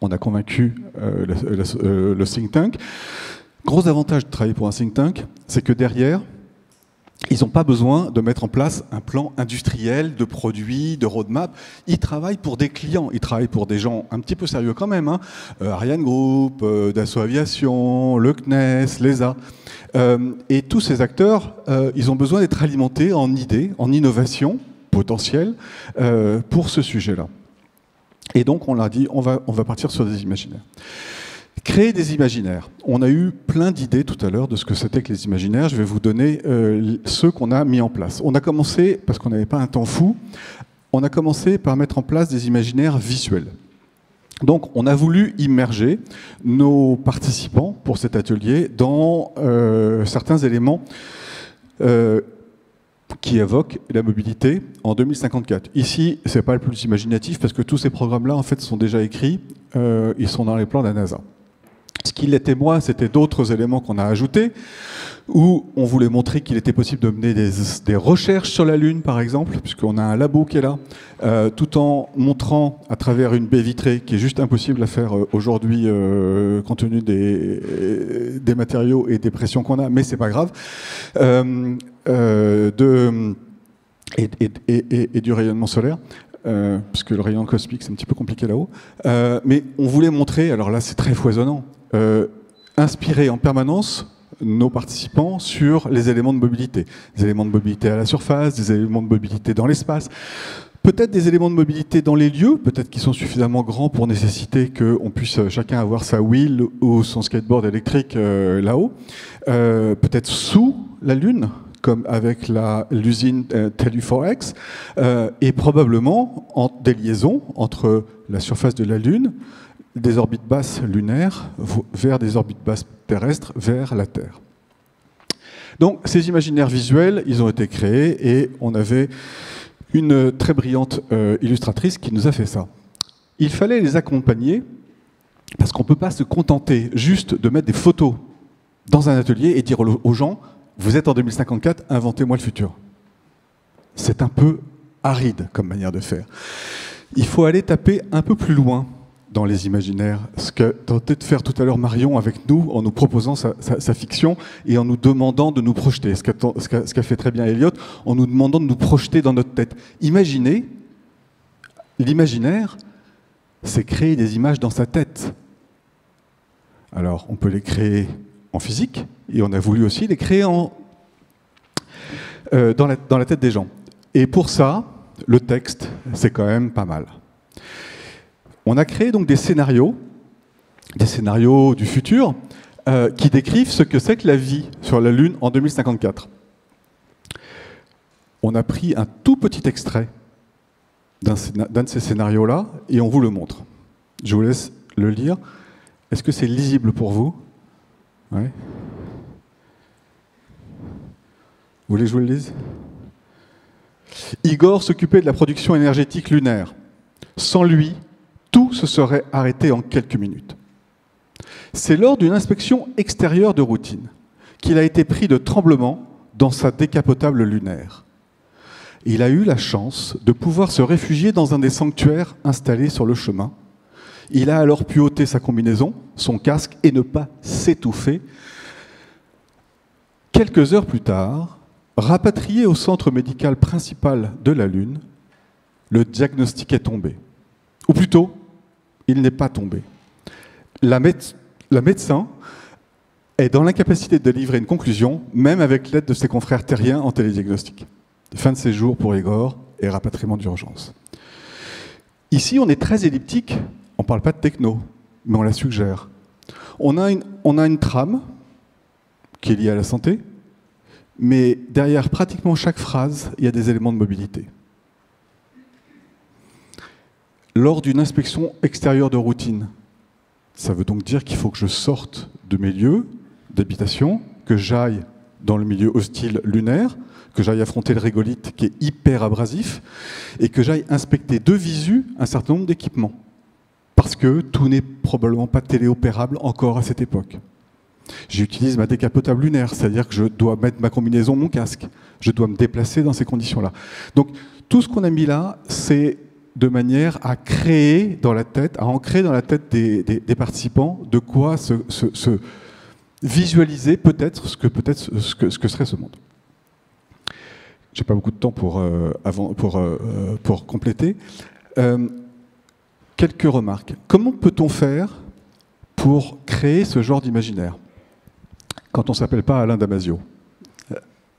On a convaincu le think tank. Gros avantage de travailler pour un think tank, c'est que derrière, ils n'ont pas besoin de mettre en place un plan industriel de produits, de roadmap. Ils travaillent pour des clients, ils travaillent pour des gens un petit peu sérieux quand même. Hein. Ariane Group, Dassault Aviation, le CNES, l'ESA. Et tous ces acteurs, ils ont besoin d'être alimentés en idées, en innovations potentielles pour ce sujet-là. Et donc on a dit, on va partir sur des imaginaires. Créer des imaginaires. On a eu plein d'idées tout à l'heure de ce que c'était que les imaginaires. Je vais vous donner ceux qu'on a mis en place. On a commencé, parce qu'on n'avait pas un temps fou, on a commencé par mettre en place des imaginaires visuels. Donc on a voulu immerger nos participants pour cet atelier dans certains éléments qui évoquent la mobilité en 2054. Ici, ce n'est pas le plus imaginatif parce que tous ces programmes-là en fait, sont déjà écrits, ils sont dans les plans de la NASA. Ce qui l'était moins, c'était d'autres éléments qu'on a ajoutés, où on voulait montrer qu'il était possible de mener des recherches sur la Lune, par exemple, puisqu'on a un labo qui est là, tout en montrant à travers une baie vitrée, qui est juste impossible à faire aujourd'hui, compte tenu des matériaux et des pressions qu'on a, mais c'est pas grave, et du rayonnement solaire. Puisque le rayonnement cosmique, c'est un petit peu compliqué là-haut. Mais on voulait montrer, alors là c'est très foisonnant, inspirer en permanence nos participants sur les éléments de mobilité. Des éléments de mobilité à la surface, des éléments de mobilité dans l'espace, peut-être des éléments de mobilité dans les lieux, peut-être qu'ils sont suffisamment grands pour nécessiter qu'on puisse chacun avoir sa wheel ou son skateboard électrique là-haut, peut-être sous la Lune, comme avec l'usine Telu4X, et probablement des liaisons entre la surface de la Lune, des orbites basses lunaires, vers des orbites basses terrestres, vers la Terre. Donc ces imaginaires visuels, ils ont été créés, et on avait une très brillante illustratrice qui nous a fait ça. Il fallait les accompagner, parce qu'on ne peut pas se contenter juste de mettre des photos dans un atelier et dire aux gens « Vous êtes en 2054, inventez-moi le futur ». C'est un peu aride comme manière de faire. Il faut aller taper un peu plus loin dans les imaginaires. Ce que tentait de faire tout à l'heure Marion avec nous, en nous proposant sa fiction et en nous demandant de nous projeter. Ce qu'a fait très bien Elliot, en nous demandant de nous projeter dans notre tête. Imaginez, l'imaginaire, c'est créer des images dans sa tête. Alors, on peut les créer en physique, et on a voulu aussi les créer dans la tête des gens. Et pour ça, le texte, c'est quand même pas mal. On a créé donc des scénarios du futur, qui décrivent ce que c'est que la vie sur la Lune en 2054. On a pris un tout petit extrait d'un de ces scénarios-là, et on vous le montre. Je vous laisse le lire. Est-ce que c'est lisible pour vous ? Ouais. Vous voulez que je vous le lise ? Igor s'occupait de la production énergétique lunaire. Sans lui, tout se serait arrêté en quelques minutes. C'est lors d'une inspection extérieure de routine qu'il a été pris de tremblement dans sa décapotable lunaire. Il a eu la chance de pouvoir se réfugier dans un des sanctuaires installés sur le chemin. Il a alors pu ôter sa combinaison, son casque, et ne pas s'étouffer. Quelques heures plus tard, rapatrié au centre médical principal de la Lune, le diagnostic est tombé. Ou plutôt, il n'est pas tombé. La médecin est dans l'incapacité de délivrer une conclusion, même avec l'aide de ses confrères terriens en télédiagnostic. Fin de séjour pour Igor et rapatriement d'urgence. Ici, on est très elliptique. On ne parle pas de techno, mais on la suggère. On a une trame qui est liée à la santé, mais derrière pratiquement chaque phrase, il y a des éléments de mobilité. Lors d'une inspection extérieure de routine, ça veut donc dire qu'il faut que je sorte de mes lieux d'habitation, que j'aille dans le milieu hostile lunaire, que j'aille affronter le régolithe qui est hyper abrasif, et que j'aille inspecter de visu un certain nombre d'équipements. Parce que tout n'est probablement pas téléopérable encore à cette époque. J'utilise ma décapotable lunaire, c'est-à-dire que je dois mettre ma combinaison, mon casque. Je dois me déplacer dans ces conditions-là. Donc tout ce qu'on a mis là, c'est de manière à créer dans la tête, à ancrer dans la tête des participants de quoi se visualiser peut-être ce que serait ce monde. J'ai pas beaucoup de temps pour compléter. Quelques remarques. Comment peut-on faire pour créer ce genre d'imaginaire quand on ne s'appelle pas Alain Damasio?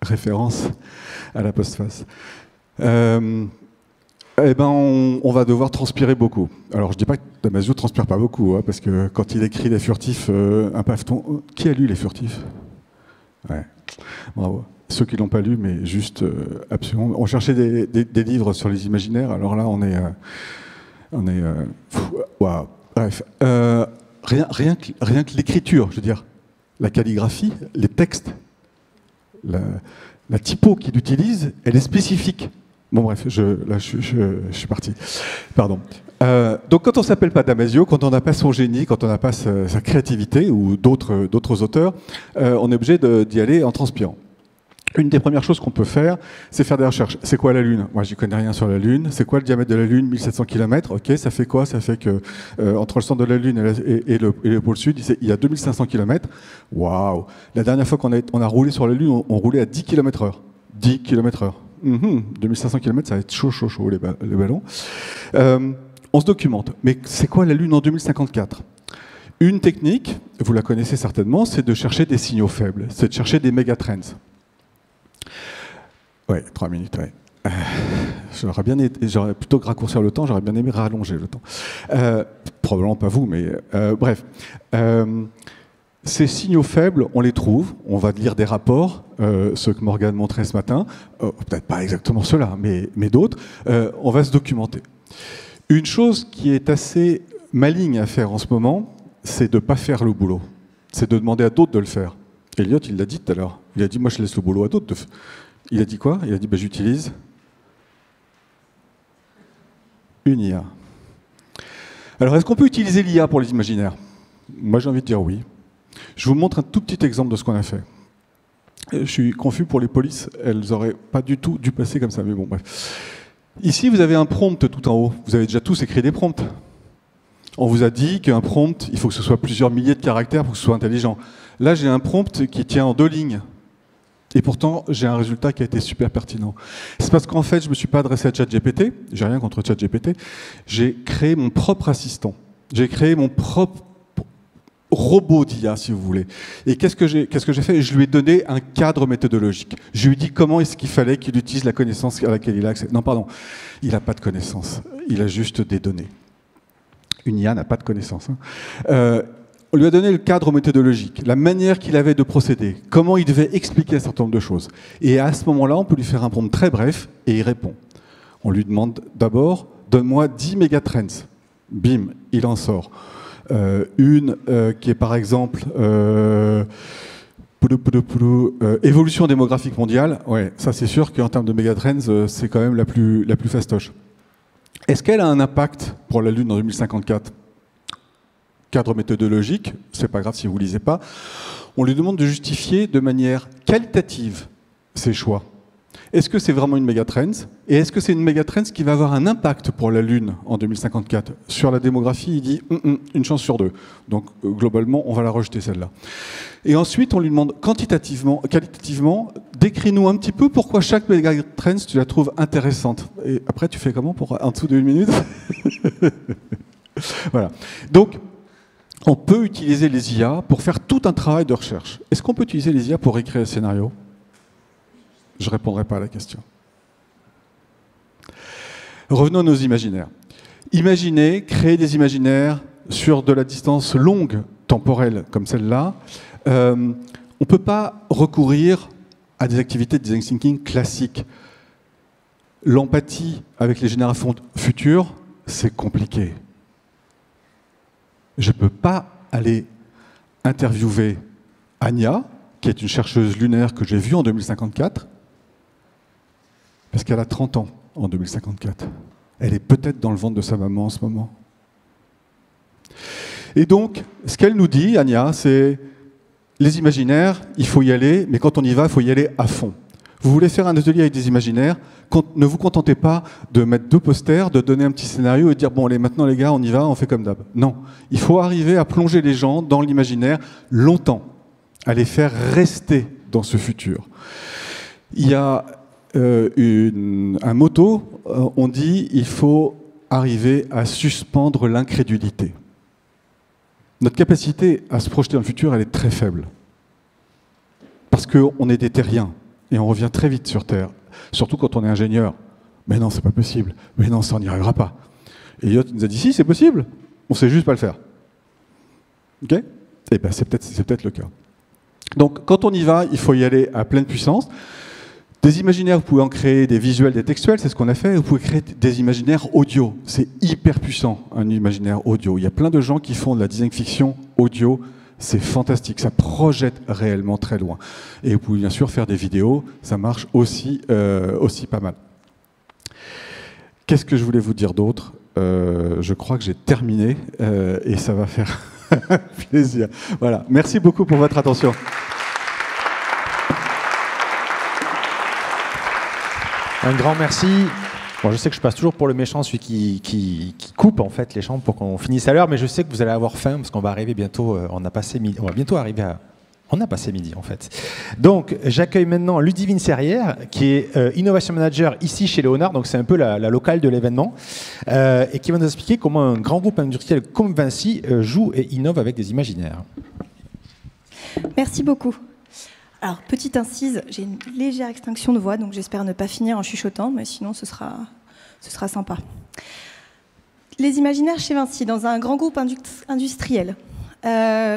Référence à la postface. On va devoir transpirer beaucoup. Alors, je ne dis pas que Damasio ne transpire pas beaucoup, hein, parce que quand il écrit Les Furtifs, un paveton... Qui a lu Les Furtifs? Ouais, bravo. Ceux qui ne l'ont pas lu, mais juste absolument... On cherchait des livres sur les imaginaires, alors là, on est wow. Bref. Rien que l'écriture, je veux dire, la calligraphie, les textes, la typo qu'il utilise, elle est spécifique. Bon bref, je suis parti. Pardon. Donc quand on ne s'appelle pas Damasio, quand on n'a pas son génie, quand on n'a pas sa créativité ou d'autres auteurs, on est obligé d'y aller en transpirant. Une des premières choses qu'on peut faire, c'est faire des recherches. C'est quoi la Lune? Moi, j'y connais rien sur la Lune. C'est quoi le diamètre de la Lune? 1700 km. Ok, ça fait quoi? Ça fait que entre le centre de la Lune et le pôle Sud, il y a 2500 km. Waouh! La dernière fois qu'on a roulé sur la Lune, on roulait à 10 km/h. 10 km/h. 2500 km, ça va être chaud, les ballons. On se documente. Mais c'est quoi la Lune en 2054? Une technique, vous la connaissez certainement, c'est de chercher des signaux faibles. C'est de chercher des mégatrends. Ouais, 3 minutes, ouais. J'aurais plutôt que raccourcir le temps, j'aurais bien aimé rallonger le temps. Probablement pas vous, mais bref. Ces signaux faibles, on les trouve, on va lire des rapports, ceux que Morgane montrait ce matin, peut-être pas exactement ceux-là, mais d'autres, on va se documenter. Une chose qui est assez maligne à faire en ce moment, c'est de ne pas faire le boulot, c'est de demander à d'autres de le faire. Elliot, il l'a dit tout à l'heure, il a dit « moi je laisse le boulot à d'autres ». Il a dit quoi? Il a dit bah, j'utilise une IA. Alors est-ce qu'on peut utiliser l'IA pour les imaginaires? Moi j'ai envie de dire oui. Je vous montre un tout petit exemple de ce qu'on a fait. Je suis confus pour les polices, elles n'auraient pas du tout dû passer comme ça, mais bon bref. Ici vous avez un prompt tout en haut, vous avez déjà tous écrit des prompts. On vous a dit qu'un prompt, il faut que ce soit plusieurs milliers de caractères pour que ce soit intelligent. Là j'ai un prompt qui tient en 2 lignes. Et pourtant, j'ai un résultat qui a été super pertinent. C'est parce qu'en fait, je ne me suis pas adressé à ChatGPT, j'ai rien contre ChatGPT, j'ai créé mon propre assistant. J'ai créé mon propre robot d'IA, si vous voulez. Et qu'est-ce que j'ai fait? Je lui ai donné un cadre méthodologique. Je lui ai dit comment est-ce qu'il fallait qu'il utilise la connaissance à laquelle il a accès. Non, pardon, il n'a pas de connaissance, il a juste des données. Une IA n'a pas de connaissance. Hein. On lui a donné le cadre méthodologique, la manière qu'il avait de procéder, comment il devait expliquer un certain nombre de choses. Et à ce moment-là, on peut lui faire un prompt très bref et il répond. On lui demande d'abord, donne-moi 10 mégatrends. Bim, il en sort. Une qui est par exemple évolution démographique mondiale. Ouais, ça c'est sûr qu'en termes de mégatrends, c'est quand même la plus fastoche. Est-ce qu'elle a un impact pour la Lune en 2054 ? Cadre méthodologique, c'est pas grave si vous ne lisez pas, on lui demande de justifier de manière qualitative ses choix. Est-ce que c'est vraiment une mégatrend? Et est-ce que c'est une mégatrend qui va avoir un impact pour la Lune en 2054? Sur la démographie, il dit une chance sur 2. Donc globalement, on va la rejeter celle-là. Et ensuite, on lui demande qualitativement, décris-nous un petit peu pourquoi chaque mégatrend, tu la trouves intéressante. Et après, tu fais comment pour en dessous de 1 minute? Voilà. Donc, on peut utiliser les IA pour faire tout un travail de recherche. Est-ce qu'on peut utiliser les IA pour écrire un scénario? Je ne répondrai pas à la question. Revenons à nos imaginaires. Imaginez, créer des imaginaires sur de la distance longue, temporelle, comme celle-là. On ne peut pas recourir à des activités de design thinking classiques. L'empathie avec les générations futures, c'est compliqué. Je ne peux pas aller interviewer Anya, qui est une chercheuse lunaire que j'ai vue en 2054, parce qu'elle a 30 ans en 2054. Elle est peut-être dans le ventre de sa maman en ce moment. Et donc, ce qu'elle nous dit, Anya, c'est les imaginaires, il faut y aller, mais quand on y va, il faut y aller à fond. Vous voulez faire un atelier avec des imaginaires, ne vous contentez pas de mettre 2 posters, de donner un petit scénario et de dire bon, allez, maintenant les gars, on y va, on fait comme d'hab. Non, il faut arriver à plonger les gens dans l'imaginaire longtemps, à les faire rester dans ce futur. Il y a un motto, on dit il faut arriver à suspendre l'incrédulité. Notre capacité à se projeter dans le futur, elle est très faible. Parce qu'on est des terriens et on revient très vite sur Terre, surtout quand on est ingénieur. Mais non, c'est pas possible. Mais non, ça, on n'y arrivera pas. Et Elliot nous a dit si, c'est possible. On sait juste pas le faire. Ok ? Eh ben, c'est peut-être le cas. Donc, quand on y va, il faut y aller à pleine puissance. Des imaginaires, vous pouvez en créer des visuels, des textuels, c'est ce qu'on a fait. Vous pouvez créer des imaginaires audio. C'est hyper puissant, un imaginaire audio. Il y a plein de gens qui font de la design fiction audio. C'est fantastique, ça projette réellement très loin. Et vous pouvez bien sûr faire des vidéos, ça marche aussi pas mal. Qu'est-ce que je voulais vous dire d'autre ? Je crois que j'ai terminé et ça va faire plaisir. Voilà, merci beaucoup pour votre attention.
Un grand merci. Bon, je sais que je passe toujours pour le méchant, celui qui coupe en fait les chambres pour qu'on finisse à l'heure, mais je sais que vous allez avoir faim parce qu'on va arriver bientôt. On va bientôt arriver à. On a passé midi en fait. Donc j'accueille maintenant Ludivine Serrière, qui est Innovation Manager ici chez Léonard, donc c'est un peu la locale de l'événement, et qui va nous expliquer comment un grand groupe industriel comme Vinci joue et innove avec des imaginaires.
Merci beaucoup. Alors, petite incise, j'ai une légère extinction de voix, donc j'espère ne pas finir en chuchotant, mais sinon ce sera sympa. Les imaginaires chez Vinci, dans un grand groupe industriel.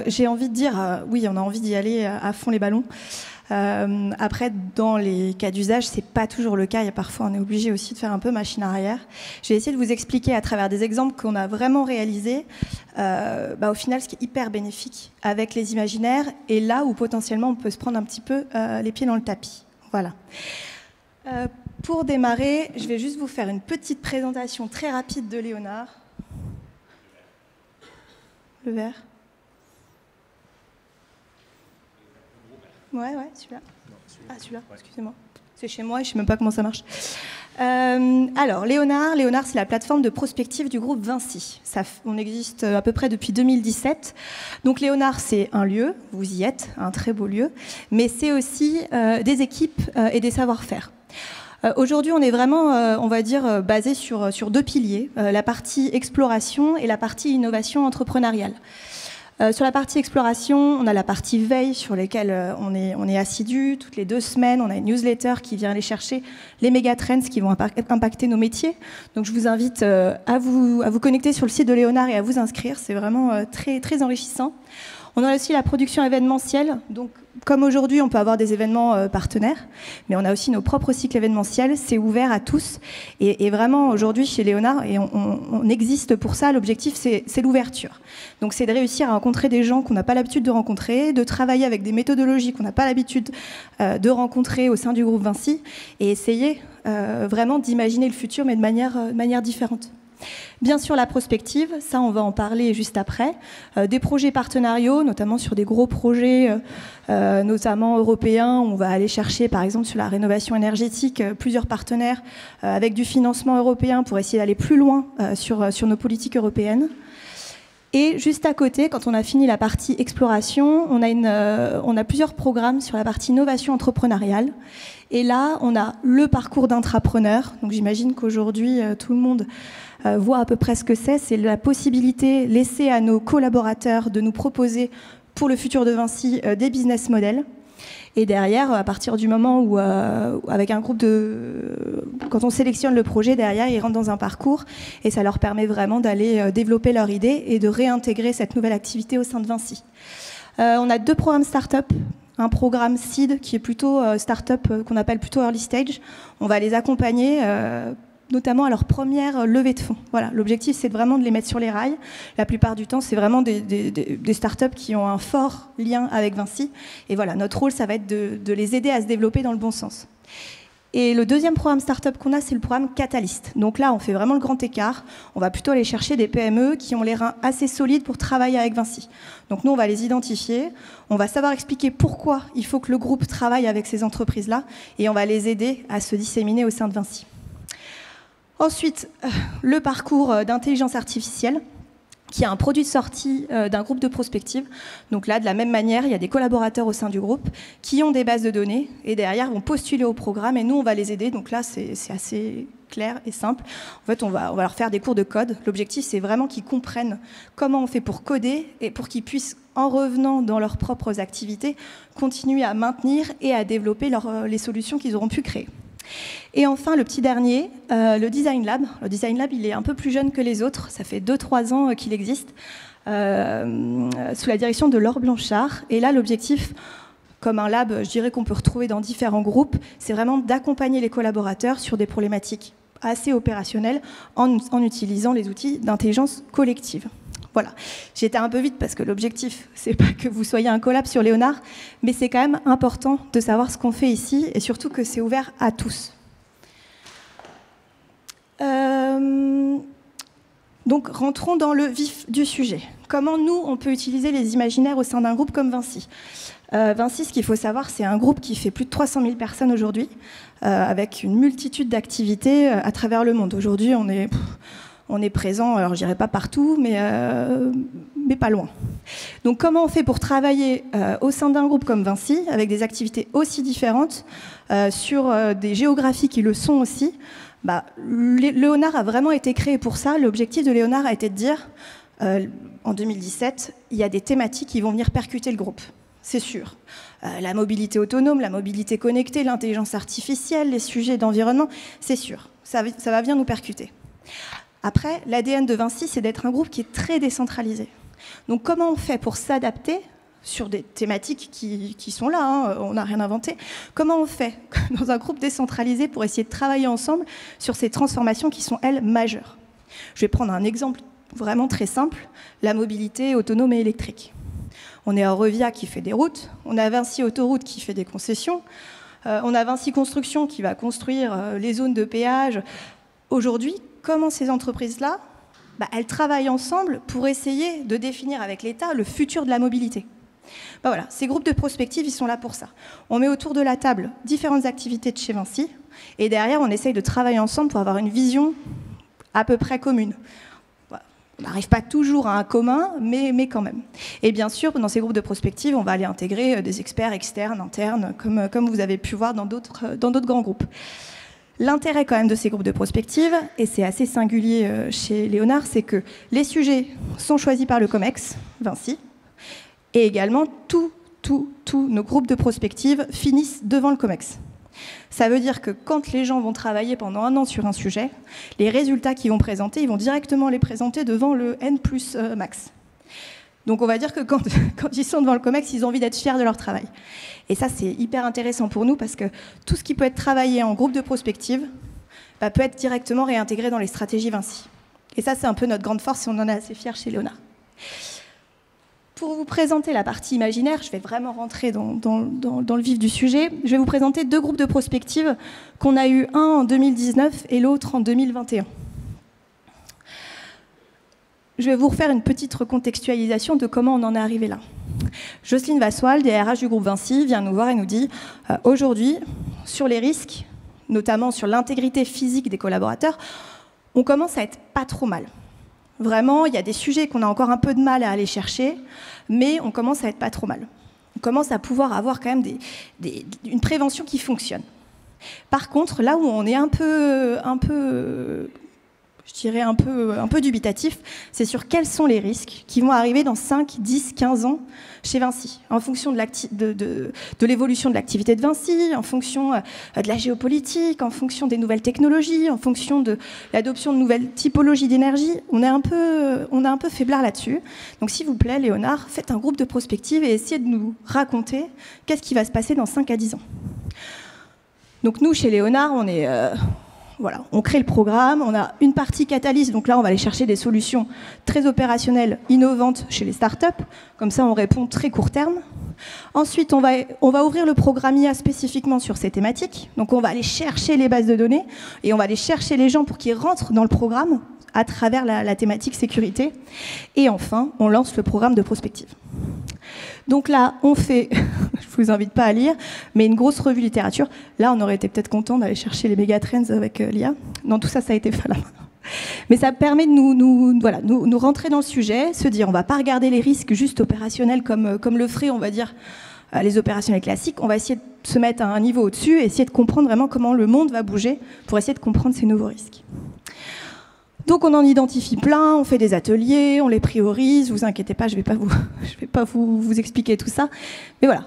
J'ai envie de dire, oui, on a envie d'y aller à fond les ballons. Après, dans les cas d'usage, c'est pas toujours le cas. Il y a parfois, on est obligé aussi de faire un peu machine arrière. Je vais essayer de vous expliquer à travers des exemples qu'on a vraiment réalisés, au final, ce qui est hyper bénéfique avec les imaginaires et là où potentiellement on peut se prendre un petit peu les pieds dans le tapis. Voilà. Pour démarrer, je vais juste vous faire une petite présentation très rapide de Léonard. Le vert. Ouais, celui-là. Ah, celui-là, excusez-moi. C'est chez moi et je ne sais même pas comment ça marche. Alors, Léonard, c'est la plateforme de prospective du groupe Vinci. On existe à peu près depuis 2017. Donc, Léonard, c'est un lieu, vous y êtes, un très beau lieu, mais c'est aussi des équipes et des savoir-faire. Aujourd'hui, on est vraiment, on va dire, basé sur 2 piliers, la partie exploration et la partie innovation entrepreneuriale. Sur la partie exploration, on a la partie veille sur laquelle on est assidu. Toutes les 2 semaines, on a une newsletter qui vient aller chercher les méga trends qui vont impacter nos métiers. Donc je vous invite à vous connecter sur le site de Léonard et à vous inscrire. C'est vraiment très, très enrichissant. On a aussi la production événementielle. Donc, comme aujourd'hui, on peut avoir des événements partenaires, mais on a aussi nos propres cycles événementiels. C'est ouvert à tous. Et vraiment, aujourd'hui, chez Léonard, et on existe pour ça, l'objectif, c'est l'ouverture. Donc, c'est de réussir à rencontrer des gens qu'on n'a pas l'habitude de rencontrer, de travailler avec des méthodologies qu'on n'a pas l'habitude de rencontrer au sein du groupe Vinci, et essayer vraiment d'imaginer le futur, mais de manière différente. Bien sûr, la prospective, ça on va en parler juste après. Des projets partenariaux, notamment sur des gros projets, notamment européens. On va aller chercher, par exemple, sur la rénovation énergétique, plusieurs partenaires avec du financement européen pour essayer d'aller plus loin sur nos politiques européennes. Et juste à côté, quand on a fini la partie exploration, on a plusieurs programmes sur la partie innovation entrepreneuriale. Et là, on a le parcours d'intrapreneur. Donc j'imagine qu'aujourd'hui, tout le monde voit à peu près ce que c'est. C'est la possibilité laissée à nos collaborateurs de nous proposer pour le futur de Vinci des business models. Et derrière, à partir du moment où, avec un groupe quand on sélectionne le projet, derrière, ils rentrent dans un parcours et ça leur permet vraiment d'aller développer leur idée et de réintégrer cette nouvelle activité au sein de Vinci. On a 2 programmes start-up un programme seed qui est plutôt start-up, qu'on appelle plutôt early stage. On va les accompagner notamment à leur première levée de fonds. Voilà, l'objectif, c'est vraiment de les mettre sur les rails. La plupart du temps, c'est vraiment des startups qui ont un fort lien avec Vinci. Et voilà, notre rôle, ça va être de les aider à se développer dans le bon sens. Et le deuxième programme startup qu'on a, c'est le programme Catalyst. Donc là, on fait vraiment le grand écart. On va plutôt aller chercher des PME qui ont les reins assez solides pour travailler avec Vinci. Donc nous, on va les identifier. On va savoir expliquer pourquoi il faut que le groupe travaille avec ces entreprises-là. Et on va les aider à se disséminer au sein de Vinci. Ensuite, le parcours d'intelligence artificielle, qui est un produit de sortie d'un groupe de prospective. Donc là, de la même manière, il y a des collaborateurs au sein du groupe qui ont des bases de données et derrière vont postuler au programme et nous, on va les aider. Donc là, c'est assez clair et simple. En fait, on va leur faire des cours de code. L'objectif, c'est vraiment qu'ils comprennent comment on fait pour coder et pour qu'ils puissent, en revenant dans leurs propres activités, continuer à maintenir et à développer les solutions qu'ils auront pu créer. Et enfin, le petit dernier, le Design Lab. Le Design Lab, il est un peu plus jeune que les autres. Ça fait 2-3 ans qu'il existe, sous la direction de Laure Blanchard. Et là, l'objectif, comme un lab, je dirais qu'on peut retrouver dans différents groupes, c'est vraiment d'accompagner les collaborateurs sur des problématiques assez opérationnelles en utilisant les outils d'intelligence collective. Voilà, j'ai été un peu vite parce que l'objectif, c'est pas que vous soyez un collab sur Léonard, mais c'est quand même important de savoir ce qu'on fait ici et surtout que c'est ouvert à tous. Donc, rentrons dans le vif du sujet. Comment nous, on peut utiliser les imaginaires au sein d'un groupe comme Vinci ? Vinci, ce qu'il faut savoir, c'est un groupe qui fait plus de 300 000 personnes aujourd'hui, avec une multitude d'activités à travers le monde. Aujourd'hui, on est présent, alors je dirais pas partout, mais pas loin. Donc comment on fait pour travailler au sein d'un groupe comme Vinci, avec des activités aussi différentes, sur des géographies qui le sont aussi ? Léonard a vraiment été créé pour ça. L'objectif de Léonard a été de dire, en 2017, il y a des thématiques qui vont venir percuter le groupe, c'est sûr. La mobilité autonome, la mobilité connectée, l'intelligence artificielle, les sujets d'environnement, c'est sûr. Ça va venir nous percuter. Après, l'ADN de Vinci, c'est d'être un groupe qui est très décentralisé. Donc comment on fait pour s'adapter sur des thématiques qui sont là, hein, on n'a rien inventé. Comment on fait dans un groupe décentralisé pour essayer de travailler ensemble sur ces transformations qui sont, elles, majeures ? Je vais prendre un exemple vraiment très simple, la mobilité autonome et électrique. On est à Revia qui fait des routes, on a Vinci Autoroute qui fait des concessions, on a Vinci Construction qui va construire les zones de péage. Aujourd'hui, comment ces entreprises-là, elles travaillent ensemble pour essayer de définir avec l'État le futur de la mobilité. Voilà, ces groupes de prospective, ils sont là pour ça. On met autour de la table différentes activités de chez Vinci, et derrière, on essaye de travailler ensemble pour avoir une vision à peu près commune. On n'arrive pas toujours à un commun, mais quand même. Et bien sûr, dans ces groupes de prospective, on va aller intégrer des experts externes, internes, comme vous avez pu voir dans d'autres grands groupes. L'intérêt quand même de ces groupes de prospective, et c'est assez singulier chez Léonard, c'est que les sujets sont choisis par le COMEX, Vinci, et également tous nos groupes de prospective finissent devant le COMEX. Ça veut dire que quand les gens vont travailler pendant 1 an sur un sujet, les résultats qu'ils vont présenter, ils vont directement les présenter devant le N+, max. Donc on va dire que quand ils sont devant le COMEX, ils ont envie d'être fiers de leur travail. Et ça, c'est hyper intéressant pour nous parce que tout ce qui peut être travaillé en groupe de prospective peut être directement réintégré dans les stratégies Vinci. Et ça, c'est un peu notre grande force et on en est assez fiers chez Léonard. Pour vous présenter la partie imaginaire, je vais vraiment rentrer dans le vif du sujet. Je vais vous présenter 2 groupes de prospective qu'on a eu, un en 2019 et l'autre en 2021. Je vais vous refaire une petite recontextualisation de comment on en est arrivé là. Jocelyne Vassoal, DRH du groupe Vinci, vient nous voir et nous dit aujourd'hui, sur les risques, notamment sur l'intégrité physique des collaborateurs, on commence à être pas trop mal. Vraiment, il y a des sujets qu'on a encore un peu de mal à aller chercher, mais on commence à être pas trop mal. On commence à pouvoir avoir quand même une prévention qui fonctionne. Par contre, là où on est un peu je dirais un peu dubitatif, c'est sur quels sont les risques qui vont arriver dans 5, 10, 15 ans chez Vinci, en fonction de l'évolution de l'activité de Vinci, en fonction de la géopolitique, en fonction des nouvelles technologies, en fonction de l'adoption de nouvelles typologies d'énergie. On est un peu faiblard là-dessus. Donc s'il vous plaît, Léonard, faites un groupe de prospective et essayez de nous raconter qu'est-ce qui va se passer dans 5 à 10 ans. Donc nous, chez Léonard, on crée le programme, on a une partie catalyse, donc là on va aller chercher des solutions très opérationnelles, innovantes chez les startups, comme ça on répond très court terme. Ensuite on va ouvrir le programme IA spécifiquement sur ces thématiques, donc on va aller chercher les bases de données et on va aller chercher les gens pour qu'ils rentrent dans le programme à travers la thématique sécurité. Et enfin on lance le programme de prospective. Donc là, on fait, je vous invite pas à lire, mais une grosse revue littérature. Là, on aurait été peut-être content d'aller chercher les méga trends avec l'IA. Non, tout ça, ça a été fait à la main. Mais ça permet de nous rentrer dans le sujet, se dire, on va pas regarder les risques juste opérationnels comme le feraient, on va dire, les opérationnels classiques. On va essayer de se mettre à un niveau au-dessus et essayer de comprendre vraiment comment le monde va bouger pour essayer de comprendre ces nouveaux risques. Donc on en identifie plein, on fait des ateliers, on les priorise, vous inquiétez pas, je vais pas vous expliquer tout ça. Mais voilà,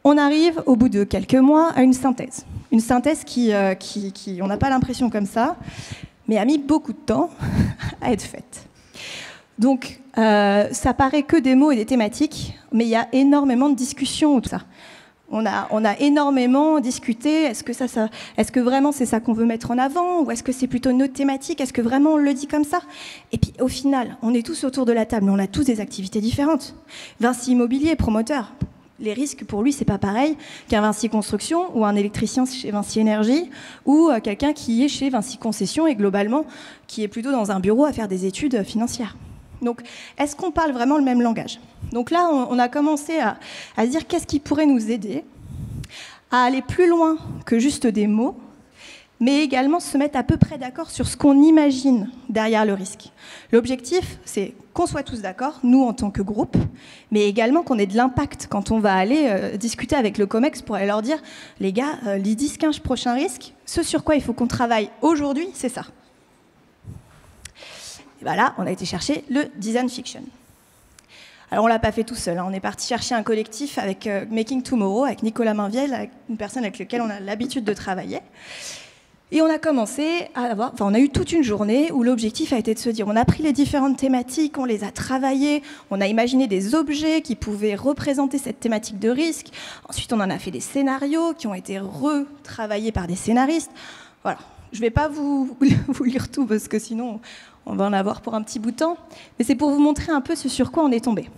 on arrive au bout de quelques mois à une synthèse. Une synthèse qui on n'a pas l'impression comme ça, mais a mis beaucoup de temps à être faite. Donc ça paraît que des mots et des thématiques, mais il y a énormément de discussions autour de ça. On a énormément discuté, est-ce que vraiment c'est ça qu'on veut mettre en avant, ou est-ce que c'est plutôt une autre thématique, est-ce que vraiment on le dit comme ça? Et puis au final, on est tous autour de la table, on a tous des activités différentes. Vinci Immobilier, promoteur, les risques pour lui c'est pas pareil qu'un Vinci Construction ou un électricien chez Vinci Énergie ou quelqu'un qui est chez Vinci Concession et globalement qui est plutôt dans un bureau à faire des études financières. Donc, est-ce qu'on parle vraiment le même langage? Donc là, on a commencé à se dire qu'est-ce qui pourrait nous aider à aller plus loin que juste des mots, mais également se mettre à peu près d'accord sur ce qu'on imagine derrière le risque. L'objectif, c'est qu'on soit tous d'accord, nous en tant que groupe, mais également qu'on ait de l'impact quand on va aller discuter avec le COMEX pour aller leur dire « Les gars, les 10-15 prochains risques, ce sur quoi il faut qu'on travaille aujourd'hui, c'est ça ». Ben là, on a été chercher le design fiction. Alors, on ne l'a pas fait tout seul. On est parti chercher un collectif avec Making Tomorrow, avec Nicolas Mainviel, avec une personne avec laquelle on a l'habitude de travailler. Et on a commencé on a eu toute une journée où l'objectif a été de se dire, on a pris les différentes thématiques, on les a travaillées, on a imaginé des objets qui pouvaient représenter cette thématique de risque. Ensuite, on en a fait des scénarios qui ont été retravaillés par des scénaristes. Voilà. Je ne vais pas vous lire tout parce que sinon on va en avoir pour un petit bout de temps, mais c'est pour vous montrer un peu ce sur quoi on est tombé.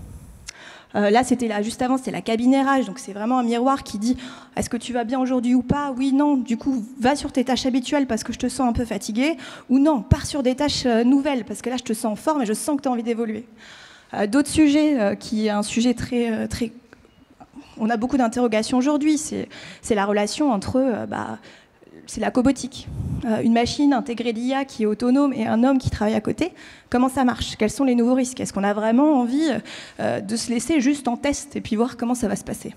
Là, juste avant, c'était la cabine RH, donc c'est vraiment un miroir qui dit « Est-ce que tu vas bien aujourd'hui ou pas ? Oui, non, du coup, va sur tes tâches habituelles parce que je te sens un peu fatigué, ou non, pars sur des tâches nouvelles parce que là, je te sens en forme et je sens que tu as envie d'évoluer. » D'autres sujets, qui est un sujet très... on a beaucoup d'interrogations aujourd'hui, c'est la relation entre... c'est la cobotique. Une machine intégrée d'IA qui est autonome et un homme qui travaille à côté, comment ça marche? Quels sont les nouveaux risques? Est-ce qu'on a vraiment envie de se laisser juste en test et puis voir comment ça va se passer?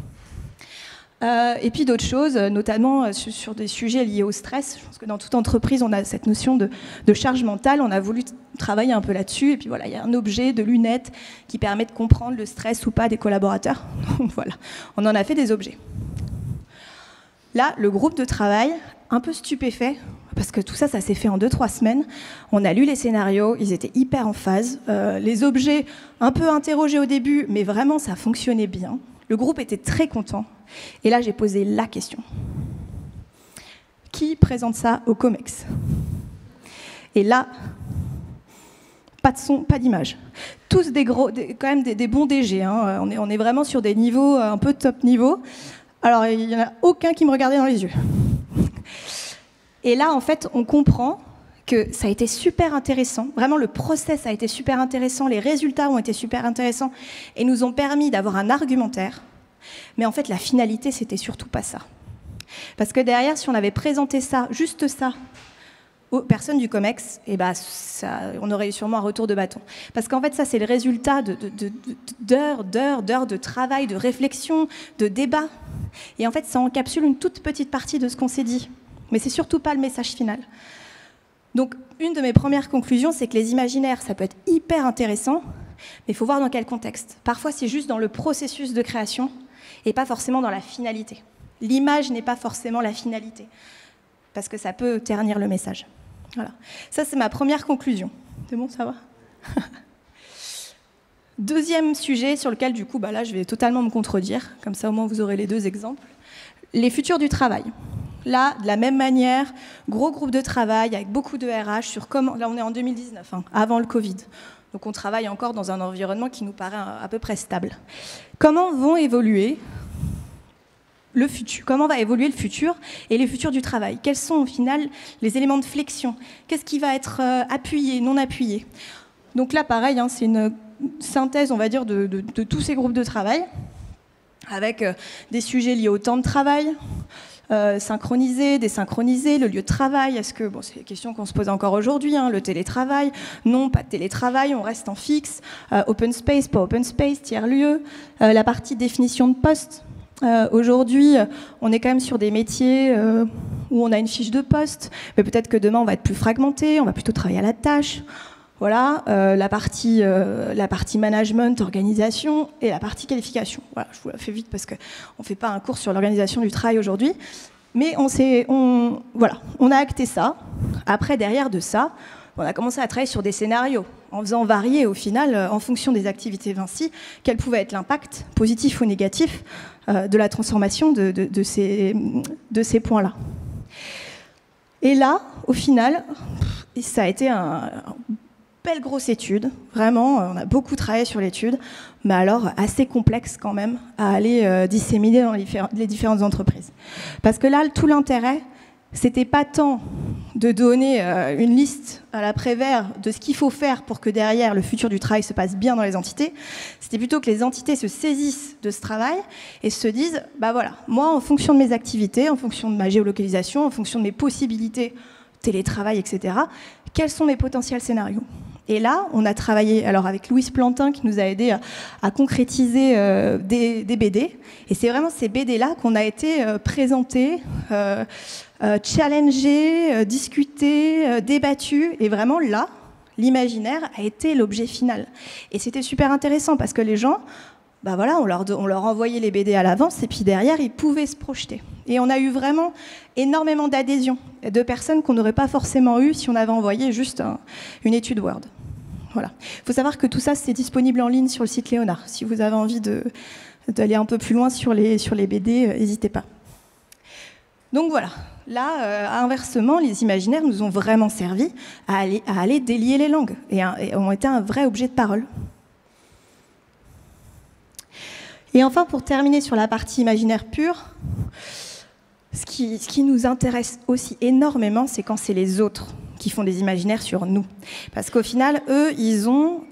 Et puis d'autres choses, notamment sur des sujets liés au stress. Je pense que dans toute entreprise, on a cette notion de charge mentale. On a voulu travailler un peu là-dessus. Et puis voilà, il y a un objet de lunettes qui permet de comprendre le stress ou pas des collaborateurs. Donc voilà, on en a fait des objets. Là, le groupe de travail, un peu stupéfait, parce que tout ça, ça s'est fait en 2-3 semaines. On a lu les scénarios, ils étaient hyper en phase. Les objets, un peu interrogés au début, mais vraiment, ça fonctionnait bien. Le groupe était très content. Et là, j'ai posé la question. Qui présente ça au COMEX? Et là, pas de son, pas d'image. Tous quand même des bons DG. Hein. On est vraiment sur des niveaux un peu top niveau. Alors, il n'y en a aucun qui me regardait dans les yeux. Et là, en fait, on comprend que ça a été super intéressant. Vraiment, le process a été super intéressant, les résultats ont été super intéressants et nous ont permis d'avoir un argumentaire. Mais en fait, la finalité, c'était surtout pas ça. Parce que derrière, si on avait présenté ça, juste ça, aux personnes du COMEX, on aurait eu sûrement un retour de bâton. Parce qu'en fait, ça, c'est le résultat d'heures de travail, de réflexion, de débat. Et en fait, ça encapsule une toute petite partie de ce qu'on s'est dit. Mais c'est surtout pas le message final. Donc, une de mes premières conclusions, c'est que les imaginaires, ça peut être hyper intéressant, mais il faut voir dans quel contexte. Parfois, c'est juste dans le processus de création et pas forcément dans la finalité. L'image n'est pas forcément la finalité, parce que ça peut ternir le message. Voilà. Ça, c'est ma première conclusion. C'est bon, ça va? Deuxième sujet sur lequel, du coup, là, je vais totalement me contredire. Comme ça, au moins, vous aurez les deux exemples. Les futurs du travail. Là, de la même manière, gros groupe de travail avec beaucoup de RH sur comment... Là, on est en 2019, avant le Covid. Donc, on travaille encore dans un environnement qui nous paraît à peu près stable. Comment vont évoluer le futur? Comment va évoluer le futur et les futurs du travail? Quels sont, au final, les éléments de flexion? Qu'est-ce qui va être appuyé, non appuyé? Donc là, pareil, c'est une synthèse, on va dire, de tous ces groupes de travail, avec des sujets liés au temps de travail, synchronisé, désynchronisé, le lieu de travail. Est-ce que, c'est une question qu'on se pose encore aujourd'hui, le télétravail, non, pas de télétravail, on reste en fixe, open space, pas open space, tiers-lieu, la partie définition de poste. Aujourd'hui, on est quand même sur des métiers où on a une fiche de poste, mais peut-être que demain, on va être plus fragmenté, on va plutôt travailler à la tâche. Voilà, la partie management, organisation et la partie qualification. Voilà, je vous la fais vite parce qu'on ne fait pas un cours sur l'organisation du travail aujourd'hui. Mais on a acté ça. Après, derrière de ça, on a commencé à travailler sur des scénarios, en faisant varier au final, en fonction des activités Vinci, quel pouvait être l'impact, positif ou négatif, de la transformation de ces points-là. Et là, au final, ça a été une belle grosse étude, vraiment, on a beaucoup travaillé sur l'étude, mais alors assez complexe quand même à aller disséminer dans les différentes entreprises. Parce que là, tout l'intérêt, c'était pas tant de donner une liste à l'après-vert de ce qu'il faut faire pour que derrière le futur du travail se passe bien dans les entités, c'était plutôt que les entités se saisissent de ce travail et se disent, voilà, moi en fonction de mes activités, en fonction de ma géolocalisation, en fonction de mes possibilités, télétravail, etc., quels sont mes potentiels scénarios? Et là, on a travaillé avec Louise Plantin qui nous a aidé à concrétiser des BD. Et c'est vraiment ces BD-là qu'on a été présentés, challengés, discutés, débattus. Et vraiment là, l'imaginaire a été l'objet final. Et c'était super intéressant parce que les gens, on leur envoyait les BD à l'avance et puis derrière, ils pouvaient se projeter. Et on a eu vraiment énormément d'adhésions de personnes qu'on n'aurait pas forcément eues si on avait envoyé juste une étude Word. Voilà. Il faut savoir que tout ça, c'est disponible en ligne sur le site Léonard. Si vous avez envie d'aller un peu plus loin sur les BD, n'hésitez pas. Donc voilà. Là, inversement, les imaginaires nous ont vraiment servi à aller délier les langues et ont été un vrai objet de parole. Et enfin, pour terminer sur la partie imaginaire pure, ce qui nous intéresse aussi énormément, c'est quand c'est les autres qui font des imaginaires sur nous. Parce qu'au final, eux, ils sont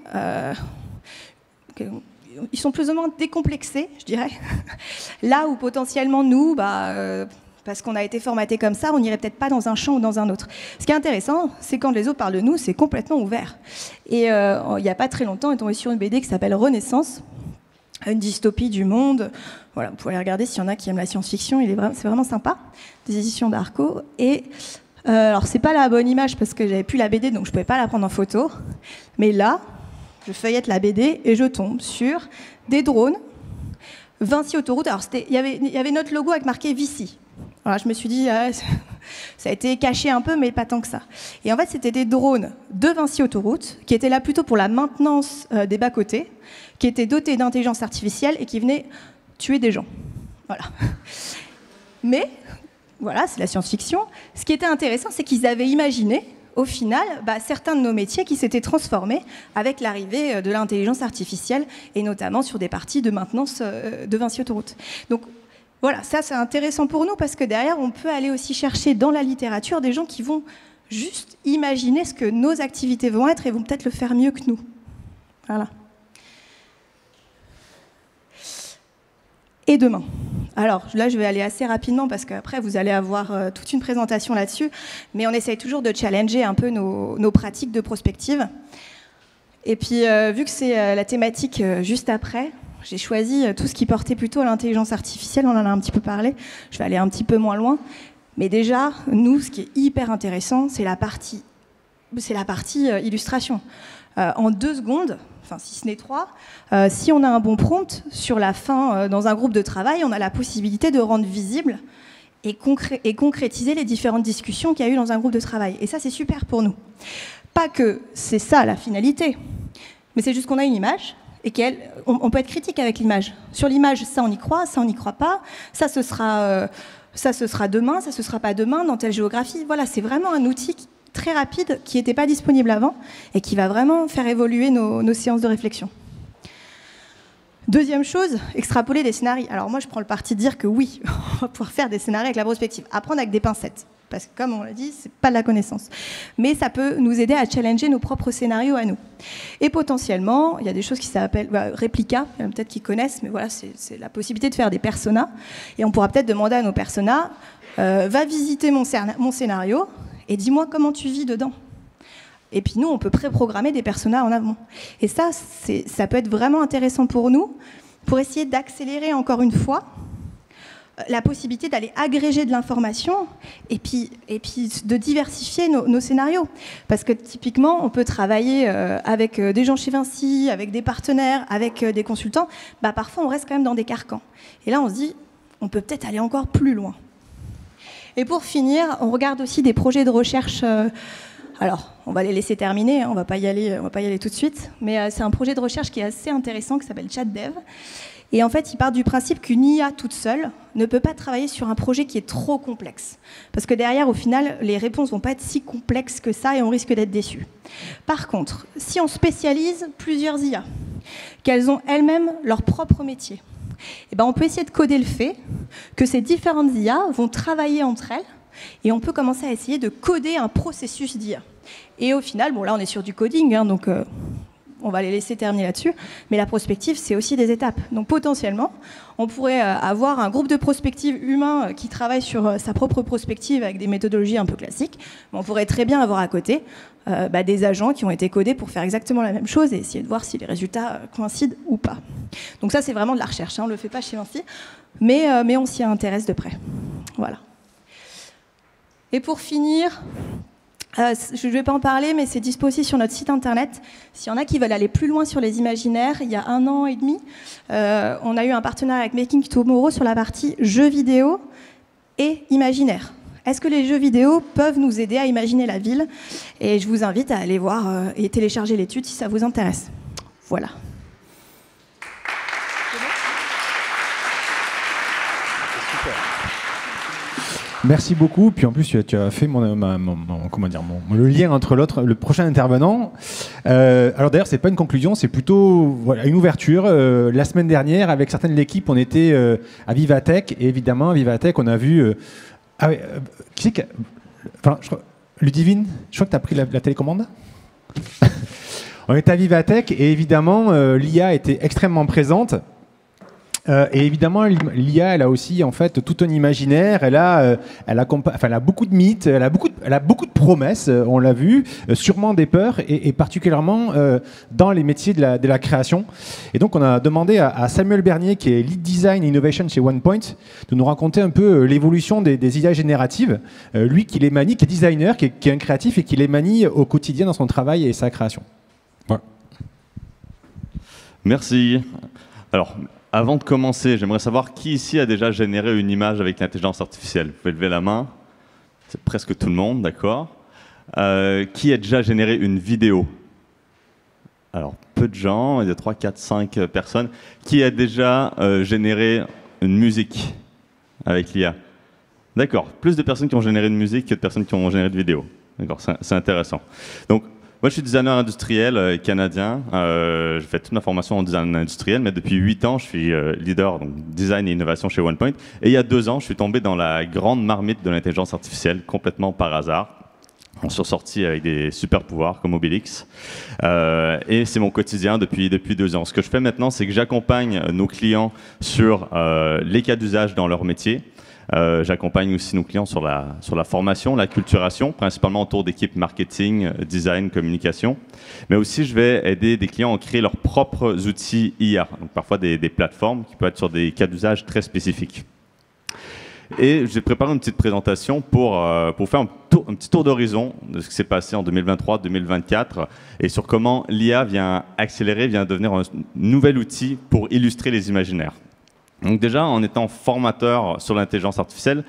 plus ou moins décomplexés, je dirais. Là où potentiellement nous, parce qu'on a été formaté comme ça, on n'irait peut-être pas dans un champ ou dans un autre. Ce qui est intéressant, c'est quand les autres parlent de nous, c'est complètement ouvert. Et il n'y a pas très longtemps, on est tombé sur une BD qui s'appelle Renaissance, une dystopie du monde. Voilà, vous pouvez aller regarder s'il y en a qui aiment la science-fiction, c'est vraiment sympa, des éditions d'Arco. Et alors, c'est pas la bonne image parce que j'avais plus la BD, donc je pouvais pas la prendre en photo. Mais là, je feuillette la BD et je tombe sur des drones, Vinci Autoroute. Alors, il y avait notre logo avec marqué Vici. Alors, je me suis dit, ça a été caché un peu, mais pas tant que ça. Et en fait, c'était des drones de Vinci Autoroute qui étaient là plutôt pour la maintenance des bas-côtés, qui étaient dotés d'intelligence artificielle et qui venaient tuer des gens. Voilà. Mais, voilà, c'est la science-fiction. Ce qui était intéressant, c'est qu'ils avaient imaginé, au final, certains de nos métiers qui s'étaient transformés avec l'arrivée de l'intelligence artificielle, et notamment sur des parties de maintenance de Vinci Autoroute. Donc, voilà, ça c'est intéressant pour nous parce que derrière, on peut aller aussi chercher dans la littérature des gens qui vont juste imaginer ce que nos activités vont être et vont peut-être le faire mieux que nous. Voilà. Et demain. Alors là, je vais aller assez rapidement parce qu'après, vous allez avoir toute une présentation là-dessus. Mais on essaye toujours de challenger un peu nos pratiques de prospective. Et puis, vu que c'est la thématique juste après, j'ai choisi tout ce qui portait plutôt à l'intelligence artificielle. On en a un petit peu parlé. Je vais aller un petit peu moins loin. Mais déjà, nous, ce qui est hyper intéressant, c'est la partie c'est la partie illustration. En 2 secondes, enfin si ce n'est 3, si on a un bon prompt, sur la fin, dans un groupe de travail, on a la possibilité de rendre visible et concrétiser les différentes discussions qu'il y a eu dans un groupe de travail. Et ça, c'est super pour nous. Pas que c'est ça la finalité, mais c'est juste qu'on a une image et on peut être critique avec l'image. Sur l'image, ça on y croit, ça on n'y croit pas, ça ce sera demain, ça ce sera pas demain, dans telle géographie. Voilà, c'est vraiment un outil très rapide qui n'était pas disponible avant et qui va vraiment faire évoluer nos séances de réflexion. Deuxième chose, extrapoler des scénarios. Alors moi, je prends le parti de dire que oui, on va pouvoir faire des scénarios avec la prospective. Apprendre avec des pincettes, parce que comme on l'a dit, c'est pas de la connaissance. Mais ça peut nous aider à challenger nos propres scénarios à nous. Et potentiellement, il y a des choses qui s'appellent réplica, il y en a peut-être qui connaissent, mais voilà, c'est la possibilité de faire des personas. Et on pourra peut-être demander à nos personas, va visiter mon scénario et dis-moi comment tu vis dedans. Et puis nous, on peut préprogrammer des personas en amont. Et ça peut être vraiment intéressant pour nous, pour essayer d'accélérer encore une fois la possibilité d'aller agréger de l'information et puis de diversifier nos scénarios. Parce que typiquement, on peut travailler avec des gens chez Vinci, avec des partenaires, avec des consultants. Bah, parfois, on reste quand même dans des carcans. Et là, on se dit, on peut peut-être aller encore plus loin. Et pour finir, on regarde aussi des projets de recherche. Alors, on va les laisser terminer, on va pas y aller tout de suite, mais c'est un projet de recherche qui est assez intéressant, qui s'appelle ChatDev. Et en fait, il part du principe qu'une IA toute seule ne peut pas travailler sur un projet qui est trop complexe. Parce que derrière, au final, les réponses vont pas être si complexes que ça et on risque d'être déçus. Par contre, si on spécialise plusieurs IA, qu'elles ont elles-mêmes leur propre métier, eh ben, on peut essayer de coder le fait que ces différentes IA vont travailler entre elles et on peut commencer à essayer de coder un processus d'IA. Et au final, bon là on est sur du coding, hein, donc on va les laisser terminer là-dessus, mais la prospective c'est aussi des étapes. Donc potentiellement, on pourrait avoir un groupe de prospective humain qui travaille sur sa propre prospective avec des méthodologies un peu classiques, mais on pourrait très bien avoir à côté des agents qui ont été codés pour faire exactement la même chose et essayer de voir si les résultats coïncident ou pas. Donc ça c'est vraiment de la recherche, hein, on ne le fait pas chez Vinci, mais on s'y intéresse de près. Voilà. Et pour finir, je ne vais pas en parler, mais c'est dispo aussi sur notre site internet. S'il y en a qui veulent aller plus loin sur les imaginaires, il y a 1 an et demi, on a eu un partenariat avec Making Tomorrow sur la partie jeux vidéo et imaginaire. Est-ce que les jeux vidéo peuvent nous aider à imaginer la ville? Et je vous invite à aller voir et télécharger l'étude si ça vous intéresse. Voilà.
Merci beaucoup. Puis en plus, tu as fait le lien entre le prochain intervenant. Alors d'ailleurs, c'est pas une conclusion, c'est plutôt une ouverture. La semaine dernière, avec certaines de l'équipe, on était à Vivatech. Et évidemment, à Vivatech, on a vu... Ludivine, je crois que tu as pris la télécommande. On était à Vivatech et évidemment, l'IA était extrêmement présente. Et évidemment, l'IA, elle a aussi en fait tout un imaginaire. Elle a beaucoup de mythes, elle a beaucoup de promesses. On l'a vu, sûrement des peurs, et particulièrement dans les métiers de la création. Et donc, on a demandé à Samuel Bernier, qui est Lead Design Innovation chez OnePoint, de nous raconter un peu l'évolution des IA génératives. Lui, qui les manie, qui est designer, qui est un créatif et qui les manie au quotidien dans son travail et sa création. Voilà.
Merci. Alors. Avant de commencer, j'aimerais savoir qui ici a déjà généré une image avec l'intelligence artificielle. Vous pouvez lever la main. C'est presque tout le monde, d'accord. Qui a déjà généré une vidéo? Alors, peu de gens, il y a 3, 4, 5 personnes. Qui a déjà généré une musique avec l'IA? D'accord, plus de personnes qui ont généré une musique que de personnes qui ont généré de vidéos. D'accord, c'est intéressant. Donc, moi, je suis designer industriel canadien. J'ai fait toute ma formation en design industriel, mais depuis 8 ans, je suis leader donc design et innovation chez OnePoint. Et il y a 2 ans, je suis tombé dans la grande marmite de l'intelligence artificielle, complètement par hasard. On s'est sorti avec des super pouvoirs comme Obélix. Et c'est mon quotidien depuis 2 ans. Ce que je fais maintenant, c'est que j'accompagne nos clients sur les cas d'usage dans leur métier. J'accompagne aussi nos clients sur la formation, la culturation, principalement autour d'équipes marketing, design, communication. Mais aussi, je vais aider des clients à créer leurs propres outils IA, donc parfois des plateformes qui peuvent être sur des cas d'usage très spécifiques. Et j'ai préparé une petite présentation pour faire un petit tour d'horizon de ce qui s'est passé en 2023-2024 et sur comment l'IA vient accélérer, vient devenir un nouvel outil pour illustrer les imaginaires. Donc déjà, en étant formateur sur l'intelligence artificielle,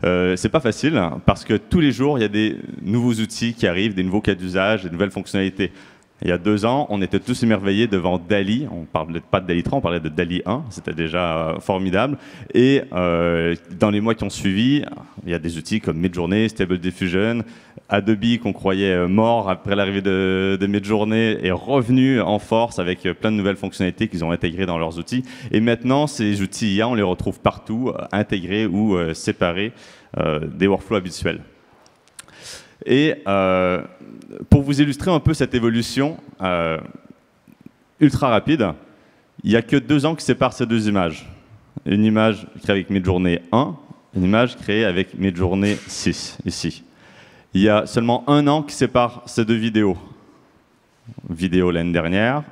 c'est pas facile parce que tous les jours, il y a des nouveaux outils qui arrivent, des nouveaux cas d'usage, des nouvelles fonctionnalités. Il y a 2 ans, on était tous émerveillés devant DALL-E. On ne parlait pas de DALL-E 3, on parlait de DALL-E 1. C'était déjà formidable. Et dans les mois qui ont suivi, il y a des outils comme Midjourney, Stable Diffusion, Adobe qu'on croyait mort après l'arrivée de Midjourney est revenu en force avec plein de nouvelles fonctionnalités qu'ils ont intégrées dans leurs outils. Et maintenant, ces outils IA, on les retrouve partout, intégrés ou séparés des workflows habituels. Et pour vous illustrer un peu cette évolution ultra rapide, il n'y a que 2 ans qui séparent ces 2 images. Une image créée avec Midjourney 1, une image créée avec Midjourney 6, ici. Il y a seulement 1 an qui sépare ces 2 vidéos. Vidéo l'année dernière,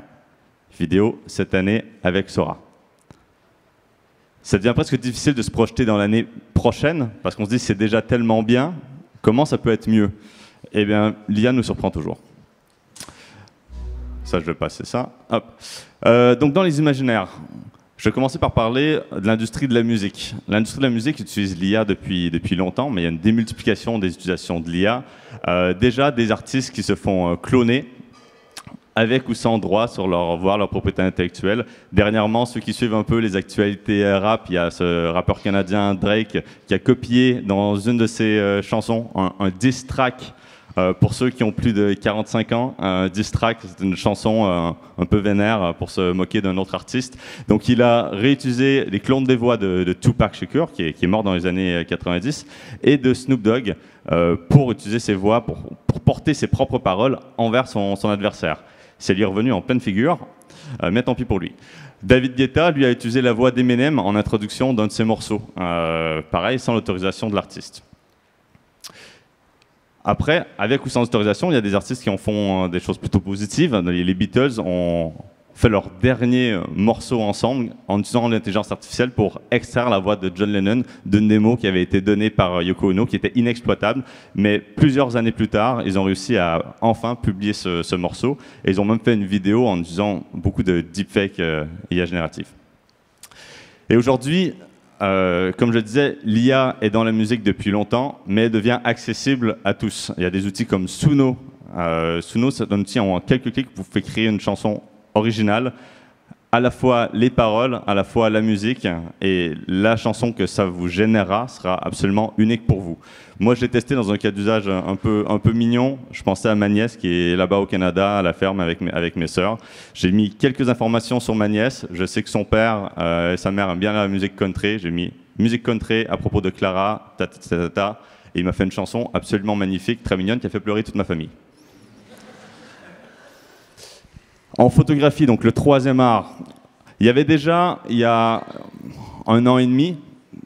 vidéo cette année avec Sora. Ça devient presque difficile de se projeter dans l'année prochaine, parce qu'on se dit c'est déjà tellement bien. Comment ça peut être mieux? Eh bien, l'IA nous surprend toujours. Ça, je vais passer ça. Hop. Donc, dans les imaginaires, je vais commencer par parler de l'industrie de la musique. L'industrie de la musique utilise l'IA depuis longtemps, mais il y a une démultiplication des utilisations de l'IA. Déjà, des artistes qui se font cloner, avec ou sans droit sur leur propriété intellectuelle. Dernièrement, ceux qui suivent un peu les actualités rap, il y a ce rappeur canadien Drake qui a copié dans une de ses chansons un diss track. Pour ceux qui ont plus de 45 ans, un diss track, c'est une chanson un peu vénère pour se moquer d'un autre artiste. Donc il a réutilisé les clones des voix de Tupac Shakur, qui est mort dans les années 90, et de Snoop Dogg pour utiliser ses voix, pour porter ses propres paroles envers son adversaire. C'est lui revenu en pleine figure, mais tant pis pour lui. David Guetta, lui, a utilisé la voix d'Eminem en introduction d'un de ses morceaux. Pareil, sans l'autorisation de l'artiste. Après, avec ou sans autorisation, il y a des artistes qui en font des choses plutôt positives. Les Beatles ont fait leur dernier morceau ensemble en utilisant l'intelligence artificielle pour extraire la voix de John Lennon d'une démo qui avait été donnée par Yoko Ono, qui était inexploitable. Mais plusieurs années plus tard, ils ont réussi à enfin publier ce morceau. Et ils ont même fait une vidéo en utilisant beaucoup de deepfake IA génératif. Et aujourd'hui, comme je disais, l'IA est dans la musique depuis longtemps, mais elle devient accessible à tous. Il y a des outils comme Suno. Suno, c'est un outil en quelques clics vous fait créer une chanson originale, à la fois les paroles, à la fois la musique, et la chanson que ça vous générera sera absolument unique pour vous. Moi, je l'ai testé dans un cas d'usage un peu mignon. Je pensais à ma nièce qui est là-bas au Canada, à la ferme avec mes sœurs. J'ai mis quelques informations sur ma nièce. Je sais que son père et sa mère aiment bien la musique country. J'ai mis musique country à propos de Clara, et il m'a fait une chanson absolument magnifique, très mignonne, qui a fait pleurer toute ma famille. En photographie, donc le 3e art, il y avait déjà, il y a 1 an et demi,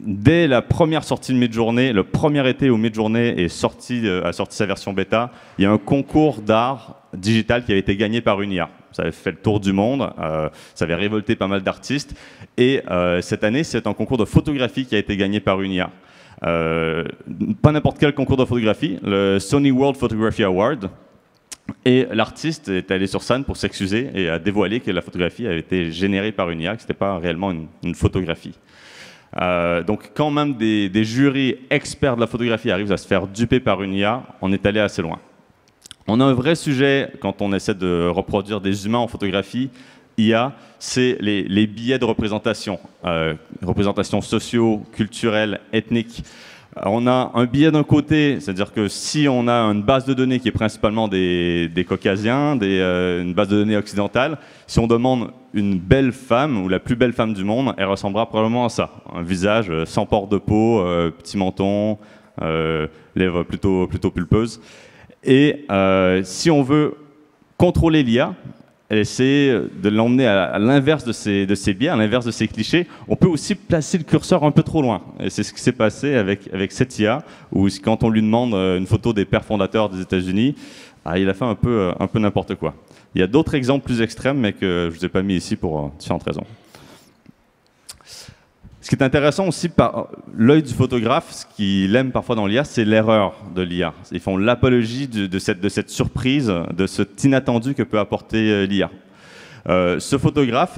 dès la première sortie de Midjourney, le premier été où Midjourney a sorti sa version bêta, il y a un concours d'art digital qui avait été gagné par une IA. Ça avait fait le tour du monde, ça avait révolté pas mal d'artistes, et cette année, c'est un concours de photographie qui a été gagné par une IA. Pas n'importe quel concours de photographie, le Sony World Photography Award. Et l'artiste est allé sur scène pour s'excuser et a dévoilé que la photographie avait été générée par une IA, que ce n'était pas réellement une photographie. Donc quand même des jurys experts de la photographie arrivent à se faire duper par une IA, on est allé assez loin. On a un vrai sujet quand on essaie de reproduire des humains en photographie, IA, c'est les biais de représentation, représentation sociaux, culturelles, ethniques. On a un biais d'un côté, c'est-à-dire que si on a une base de données qui est principalement des caucasiens, une base de données occidentale, si on demande une belle femme ou la plus belle femme du monde, elle ressemblera probablement à ça. Un visage sans port de peau, petit menton, lèvres plutôt pulpeuses. Et si on veut contrôler l'IA, essayer de l'emmener à l'inverse de ces biais, à l'inverse de ces clichés, on peut aussi placer le curseur un peu trop loin. Et c'est ce qui s'est passé avec cette IA, où quand on lui demande une photo des pères fondateurs des États-Unis, il a fait un peu n'importe quoi. Il y a d'autres exemples plus extrêmes, mais que je ne vous ai pas mis ici pour différentes raisons. Ce qui est intéressant aussi par l'œil du photographe, ce qu'il aime parfois dans l'IA, c'est l'erreur de l'IA. Ils font l'apologie de cette surprise, de cet inattendu que peut apporter l'IA. Ce photographe,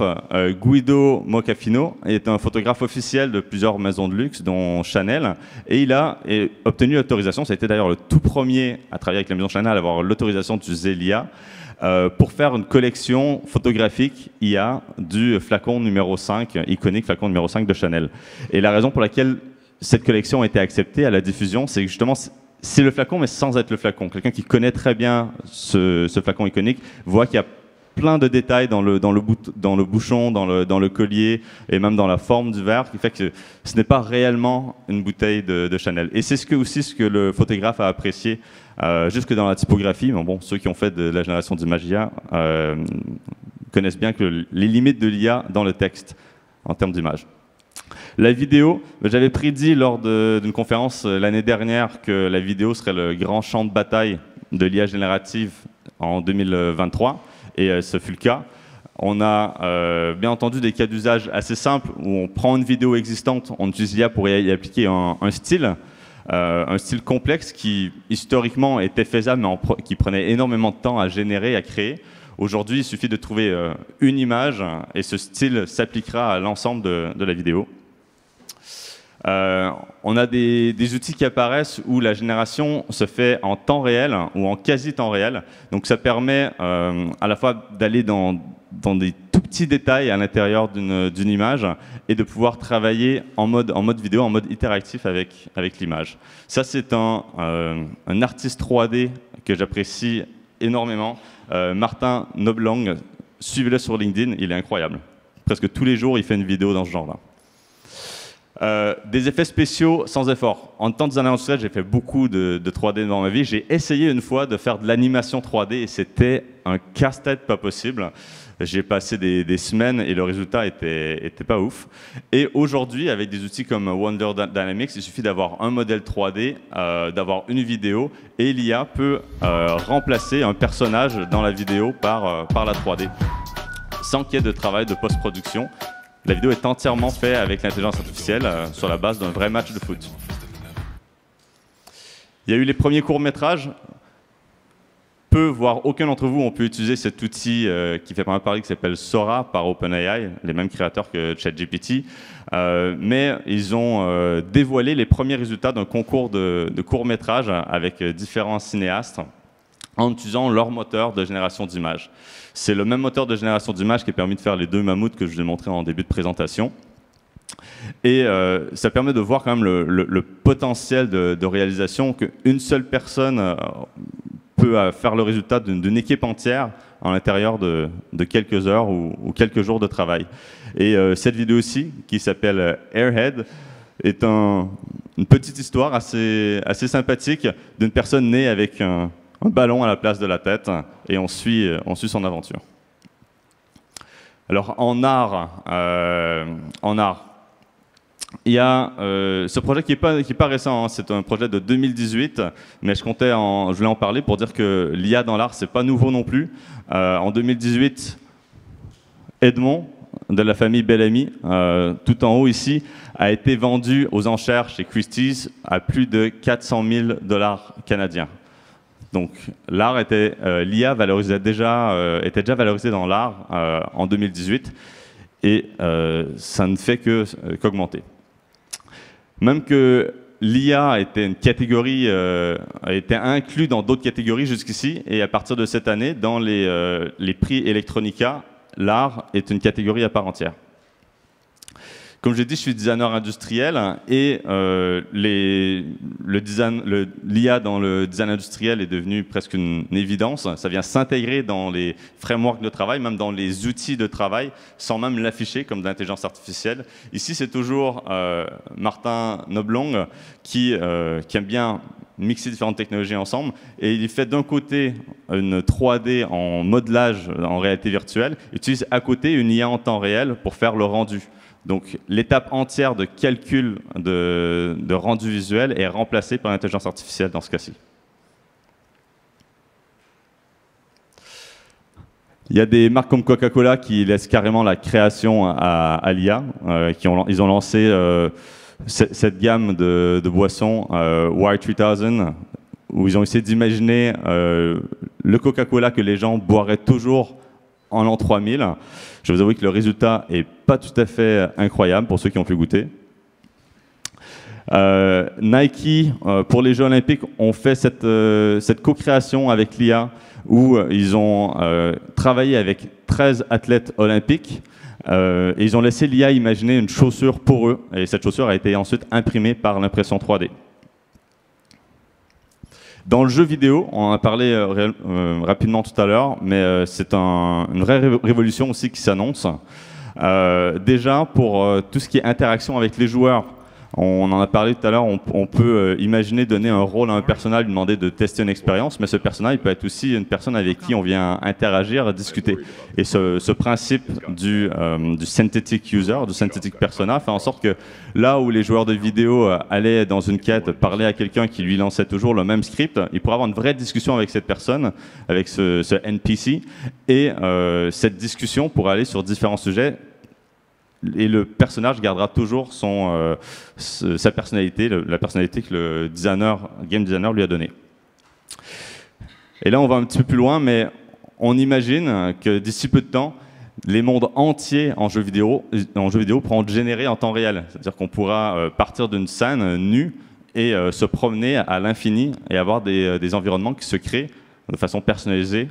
Guido Mocafino, est un photographe officiel de plusieurs maisons de luxe, dont Chanel, et il a obtenu l'autorisation, ça a été d'ailleurs le tout premier à travailler avec la maison Chanel, à avoir l'autorisation d'utiliser l'IA, pour faire une collection photographique IA du flacon numéro 5, iconique flacon numéro 5 de Chanel. Et la raison pour laquelle cette collection a été acceptée à la diffusion, c'est que justement, c'est le flacon, mais sans être le flacon. Quelqu'un qui connaît très bien ce flacon iconique voit qu'il y a plein de détails dans le bouchon, dans le collier et même dans la forme du verre, qui fait que ce n'est pas réellement une bouteille de Chanel. Et c'est aussi ce que le photographe a apprécié, jusque dans la typographie. Mais bon, ceux qui ont fait de la génération d'images IA connaissent bien que les limites de l'IA dans le texte en termes d'image. La vidéo, j'avais prédit lors d'une conférence l'année dernière que la vidéo serait le grand champ de bataille de l'IA générative en 2023. Et ce fut le cas. On a bien entendu des cas d'usage assez simples où on prend une vidéo existante, on utilise l'IA pour y appliquer un style complexe qui historiquement était faisable mais qui prenait énormément de temps à générer, à créer. Aujourd'hui, il suffit de trouver une image et ce style s'appliquera à l'ensemble de la vidéo. On a des outils qui apparaissent où la génération se fait en temps réel ou en quasi temps réel. Donc ça permet à la fois d'aller dans des tout petits détails à l'intérieur d'une image et de pouvoir travailler en mode vidéo, en mode interactif avec l'image. Ça, c'est un artiste 3D que j'apprécie énormément, Martin Noblang. Suivez-le sur LinkedIn, il est incroyable. Presque tous les jours, il fait une vidéo dans ce genre-là. Des effets spéciaux sans effort. En tant que designer industriel, j'ai fait beaucoup de 3D dans ma vie. J'ai essayé une fois de faire de l'animation 3D et c'était un casse-tête pas possible. J'ai passé des semaines et le résultat était pas ouf. Et aujourd'hui, avec des outils comme Wonder Dynamics, il suffit d'avoir un modèle 3D, d'avoir une vidéo et l'IA peut remplacer un personnage dans la vidéo par la 3D sans qu'il y ait de travail de post-production. La vidéo est entièrement faite avec l'intelligence artificielle sur la base d'un vrai match de foot. Il y a eu les premiers courts-métrages. Peu, voire aucun d'entre vous ont pu utiliser cet outil qui fait pas mal parler, qui s'appelle Sora par OpenAI, les mêmes créateurs que ChatGPT. Mais ils ont dévoilé les premiers résultats d'un concours de courts-métrages avec différents cinéastes en utilisant leur moteur de génération d'images. C'est le même moteur de génération d'images qui a permis de faire les deux mammouths que je vous ai montrés en début de présentation. Et ça permet de voir quand même le potentiel de réalisation qu'une seule personne peut faire le résultat d'une équipe entière à l'intérieur de quelques heures ou quelques jours de travail. Et cette vidéo aussi, qui s'appelle Airhead, est une petite histoire assez sympathique d'une personne née avec un ballon à la place de la tête, et on suit son aventure. Alors en art, il y a ce projet qui est pas récent, hein, c'est un projet de 2018, mais je voulais en parler pour dire que l'IA dans l'art, c'est pas nouveau non plus. En 2018, Edmond, de la famille Bellamy, tout en haut ici, a été vendu aux enchères chez Christie's à plus de 400 000 $ canadiens. Donc l'art l'IA était déjà valorisé dans l'art en 2018 et ça ne fait qu'augmenter. Même que l'IA était une catégorie, a été inclus dans d'autres catégories jusqu'ici, et à partir de cette année, dans les prix Electronica, l'art est une catégorie à part entière. Comme je l'ai dit, je suis designer industriel et l'IA dans le design industriel est devenu presque une évidence. Ça vient s'intégrer dans les frameworks de travail, même dans les outils de travail, sans même l'afficher comme de l'intelligence artificielle. Ici, c'est toujours Martin Noblang qui aime bien mixer différentes technologies ensemble. Et il fait d'un côté une 3D en modelage en réalité virtuelle, il utilise à côté une IA en temps réel pour faire le rendu. Donc l'étape entière de calcul de rendu visuel est remplacée par l'intelligence artificielle dans ce cas-ci. Il y a des marques comme Coca-Cola qui laissent carrément la création à l'IA. Ils ont lancé cette gamme de boissons Y3000, où ils ont essayé d'imaginer le Coca-Cola que les gens boiraient toujours en l'an 3000. Je vous avoue que le résultat n'est pas tout à fait incroyable pour ceux qui ont pu goûter. Nike, pour les Jeux Olympiques, ont fait cette co-création avec l'IA où ils ont travaillé avec 13 athlètes olympiques et ils ont laissé l'IA imaginer une chaussure pour eux. Et cette chaussure a été ensuite imprimée par l'impression 3D. Dans le jeu vidéo, on en a parlé rapidement tout à l'heure, mais c'est une vraie révolution aussi qui s'annonce. Déjà, pour tout ce qui est interaction avec les joueurs, on en a parlé tout à l'heure, on peut imaginer donner un rôle à un personnage, lui demander de tester une expérience, mais ce personnage il peut être aussi une personne avec qui on vient interagir, discuter. Et ce principe du synthetic user, du synthetic persona, fait en sorte que là où les joueurs de vidéo allaient dans une quête parler à quelqu'un qui lui lançait toujours le même script, il pourrait avoir une vraie discussion avec cette personne, avec ce NPC, et cette discussion pourrait aller sur différents sujets. Et le personnage gardera toujours sa personnalité, la personnalité que le game designer lui a donnée. Et là, on va un petit peu plus loin, mais on imagine que d'ici peu de temps, les mondes entiers en jeux vidéo pourront être générés en temps réel. C'est-à-dire qu'on pourra partir d'une scène nue et se promener à l'infini et avoir des environnements qui se créent de façon personnalisée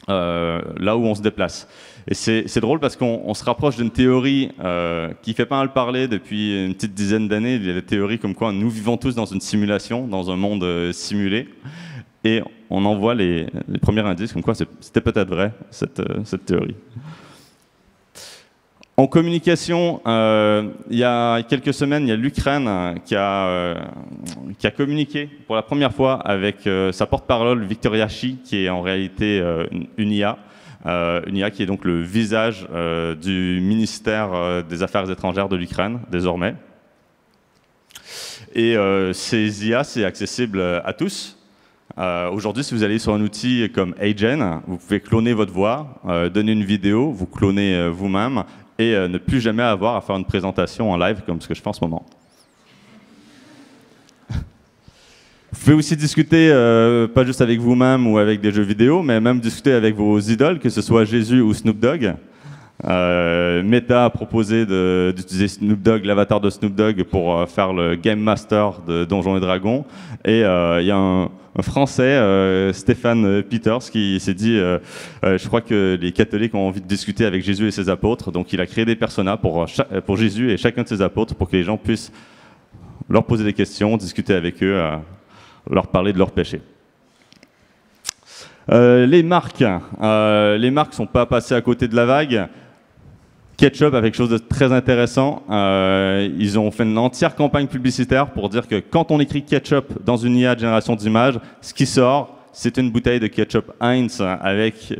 là où on se déplace. Et c'est drôle parce qu'on se rapproche d'une théorie qui fait pas mal parler depuis une petite dizaine d'années. Il y a la théorie comme quoi nous vivons tous dans une simulation, dans un monde simulé. Et on en voit les premiers indices comme quoi c'était peut-être vrai, cette théorie. En communication, il y a quelques semaines, il y a l'Ukraine qui a communiqué pour la première fois avec sa porte-parole Victoria Shi, qui est en réalité une IA. Une IA qui est donc le visage du ministère des Affaires étrangères de l'Ukraine, désormais. Et ces IA, c'est accessible à tous. Aujourd'hui, si vous allez sur un outil comme Agen, vous pouvez cloner votre voix, donner une vidéo, vous cloner vous-même, et ne plus jamais avoir à faire une présentation en live comme ce que je fais en ce moment. Vous pouvez aussi discuter, pas juste avec vous-même ou avec des jeux vidéo, mais même discuter avec vos idoles, que ce soit Jésus ou Snoop Dogg. Meta a proposé d'utiliser Snoop Dogg, l'avatar de Snoop Dogg, pour faire le Game Master de Donjons et Dragons. Et il y a un Français, Stéphane Peters, qui s'est dit je crois que les catholiques ont envie de discuter avec Jésus et ses apôtres. Donc il a créé des personas pour Jésus et chacun de ses apôtres pour que les gens puissent leur poser des questions, discuter avec eux, leur parler de leurs péchés. Les marques ne sont pas passées à côté de la vague. Ketchup a quelque chose de très intéressant. Ils ont fait une entière campagne publicitaire pour dire que quand on écrit ketchup dans une IA de génération d'images, ce qui sort, c'est une bouteille de ketchup Heinz avec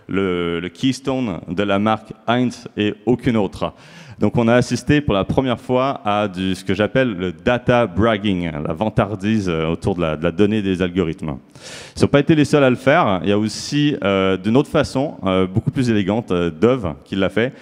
le keystone de la marque Heinz et aucune autre. Donc on a assisté pour la première fois à ce que j'appelle le data bragging, la vantardise autour de la donnée des algorithmes. Ils n'ont pas été les seuls à le faire. Il y a aussi, d'une autre façon, beaucoup plus élégante, Dove qui l'a fait,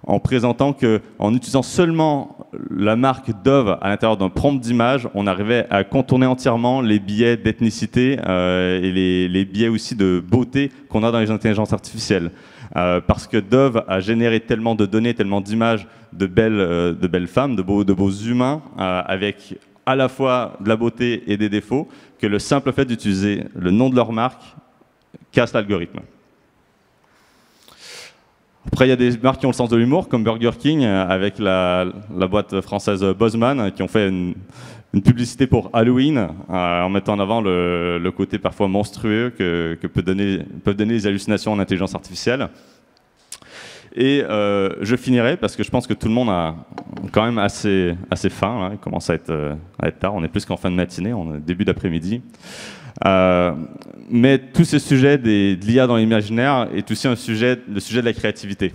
en présentant qu'en utilisant seulement la marque Dove à l'intérieur d'un prompt d'image, on arrivait à contourner entièrement les biais d'ethnicité et les biais aussi de beauté qu'on a dans les intelligences artificielles. Parce que Dove a généré tellement de données, tellement d'images de belles femmes, de beaux humains, avec à la fois de la beauté et des défauts, que le simple fait d'utiliser le nom de leur marque casse l'algorithme. Après, il y a des marques qui ont le sens de l'humour, comme Burger King, avec la boîte française Buzzman, qui ont fait une publicité pour Halloween, en mettant en avant le côté parfois monstrueux que peuvent donner les hallucinations en intelligence artificielle. Et je finirai, parce que je pense que tout le monde a quand même assez faim, hein, il commence à être tard, on est plus qu'en fin de matinée, on est début d'après-midi. Mais tous ces sujets de l'IA dans l'imaginaire est aussi le sujet de la créativité.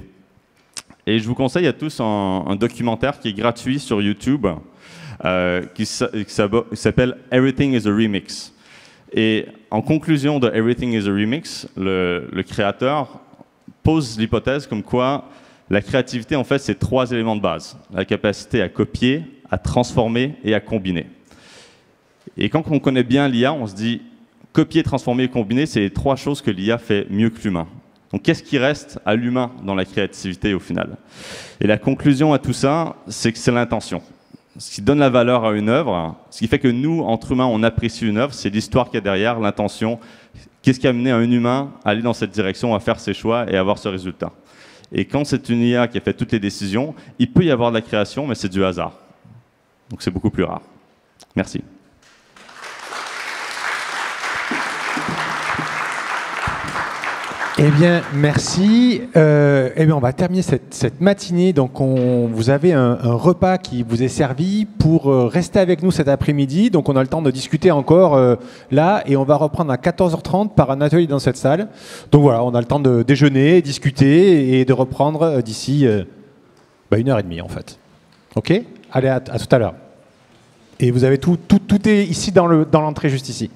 Et je vous conseille à tous un documentaire qui est gratuit sur YouTube, qui s'appelle Everything is a Remix. Et en conclusion de Everything is a Remix, le créateur pose l'hypothèse comme quoi la créativité, en fait, c'est 3 éléments de base. La capacité à copier, à transformer et à combiner. Et quand on connaît bien l'IA, on se dit copier, transformer et combiner, c'est les 3 choses que l'IA fait mieux que l'humain. Donc qu'est-ce qui reste à l'humain dans la créativité au final? Et la conclusion à tout ça, c'est que c'est l'intention. Ce qui donne la valeur à une œuvre, ce qui fait que nous, entre humains, on apprécie une œuvre, c'est l'histoire qu'il y a derrière, l'intention. Qu'est-ce qui a amené un humain à aller dans cette direction, à faire ses choix et à avoir ce résultat? Et quand c'est une IA qui a fait toutes les décisions, il peut y avoir de la création, mais c'est du hasard. Donc c'est beaucoup plus rare. Merci.
Eh bien, merci. Eh bien, on va terminer cette matinée. Donc, vous avez un repas qui vous est servi pour rester avec nous cet après-midi. Donc, on a le temps de discuter encore là, et on va reprendre à 14h30 par un atelier dans cette salle. Donc voilà, on a le temps de déjeuner, discuter et de reprendre d'ici 1h30 en fait. Ok ? Allez, à tout à l'heure. Et vous avez tout est ici dans l'entrée juste ici.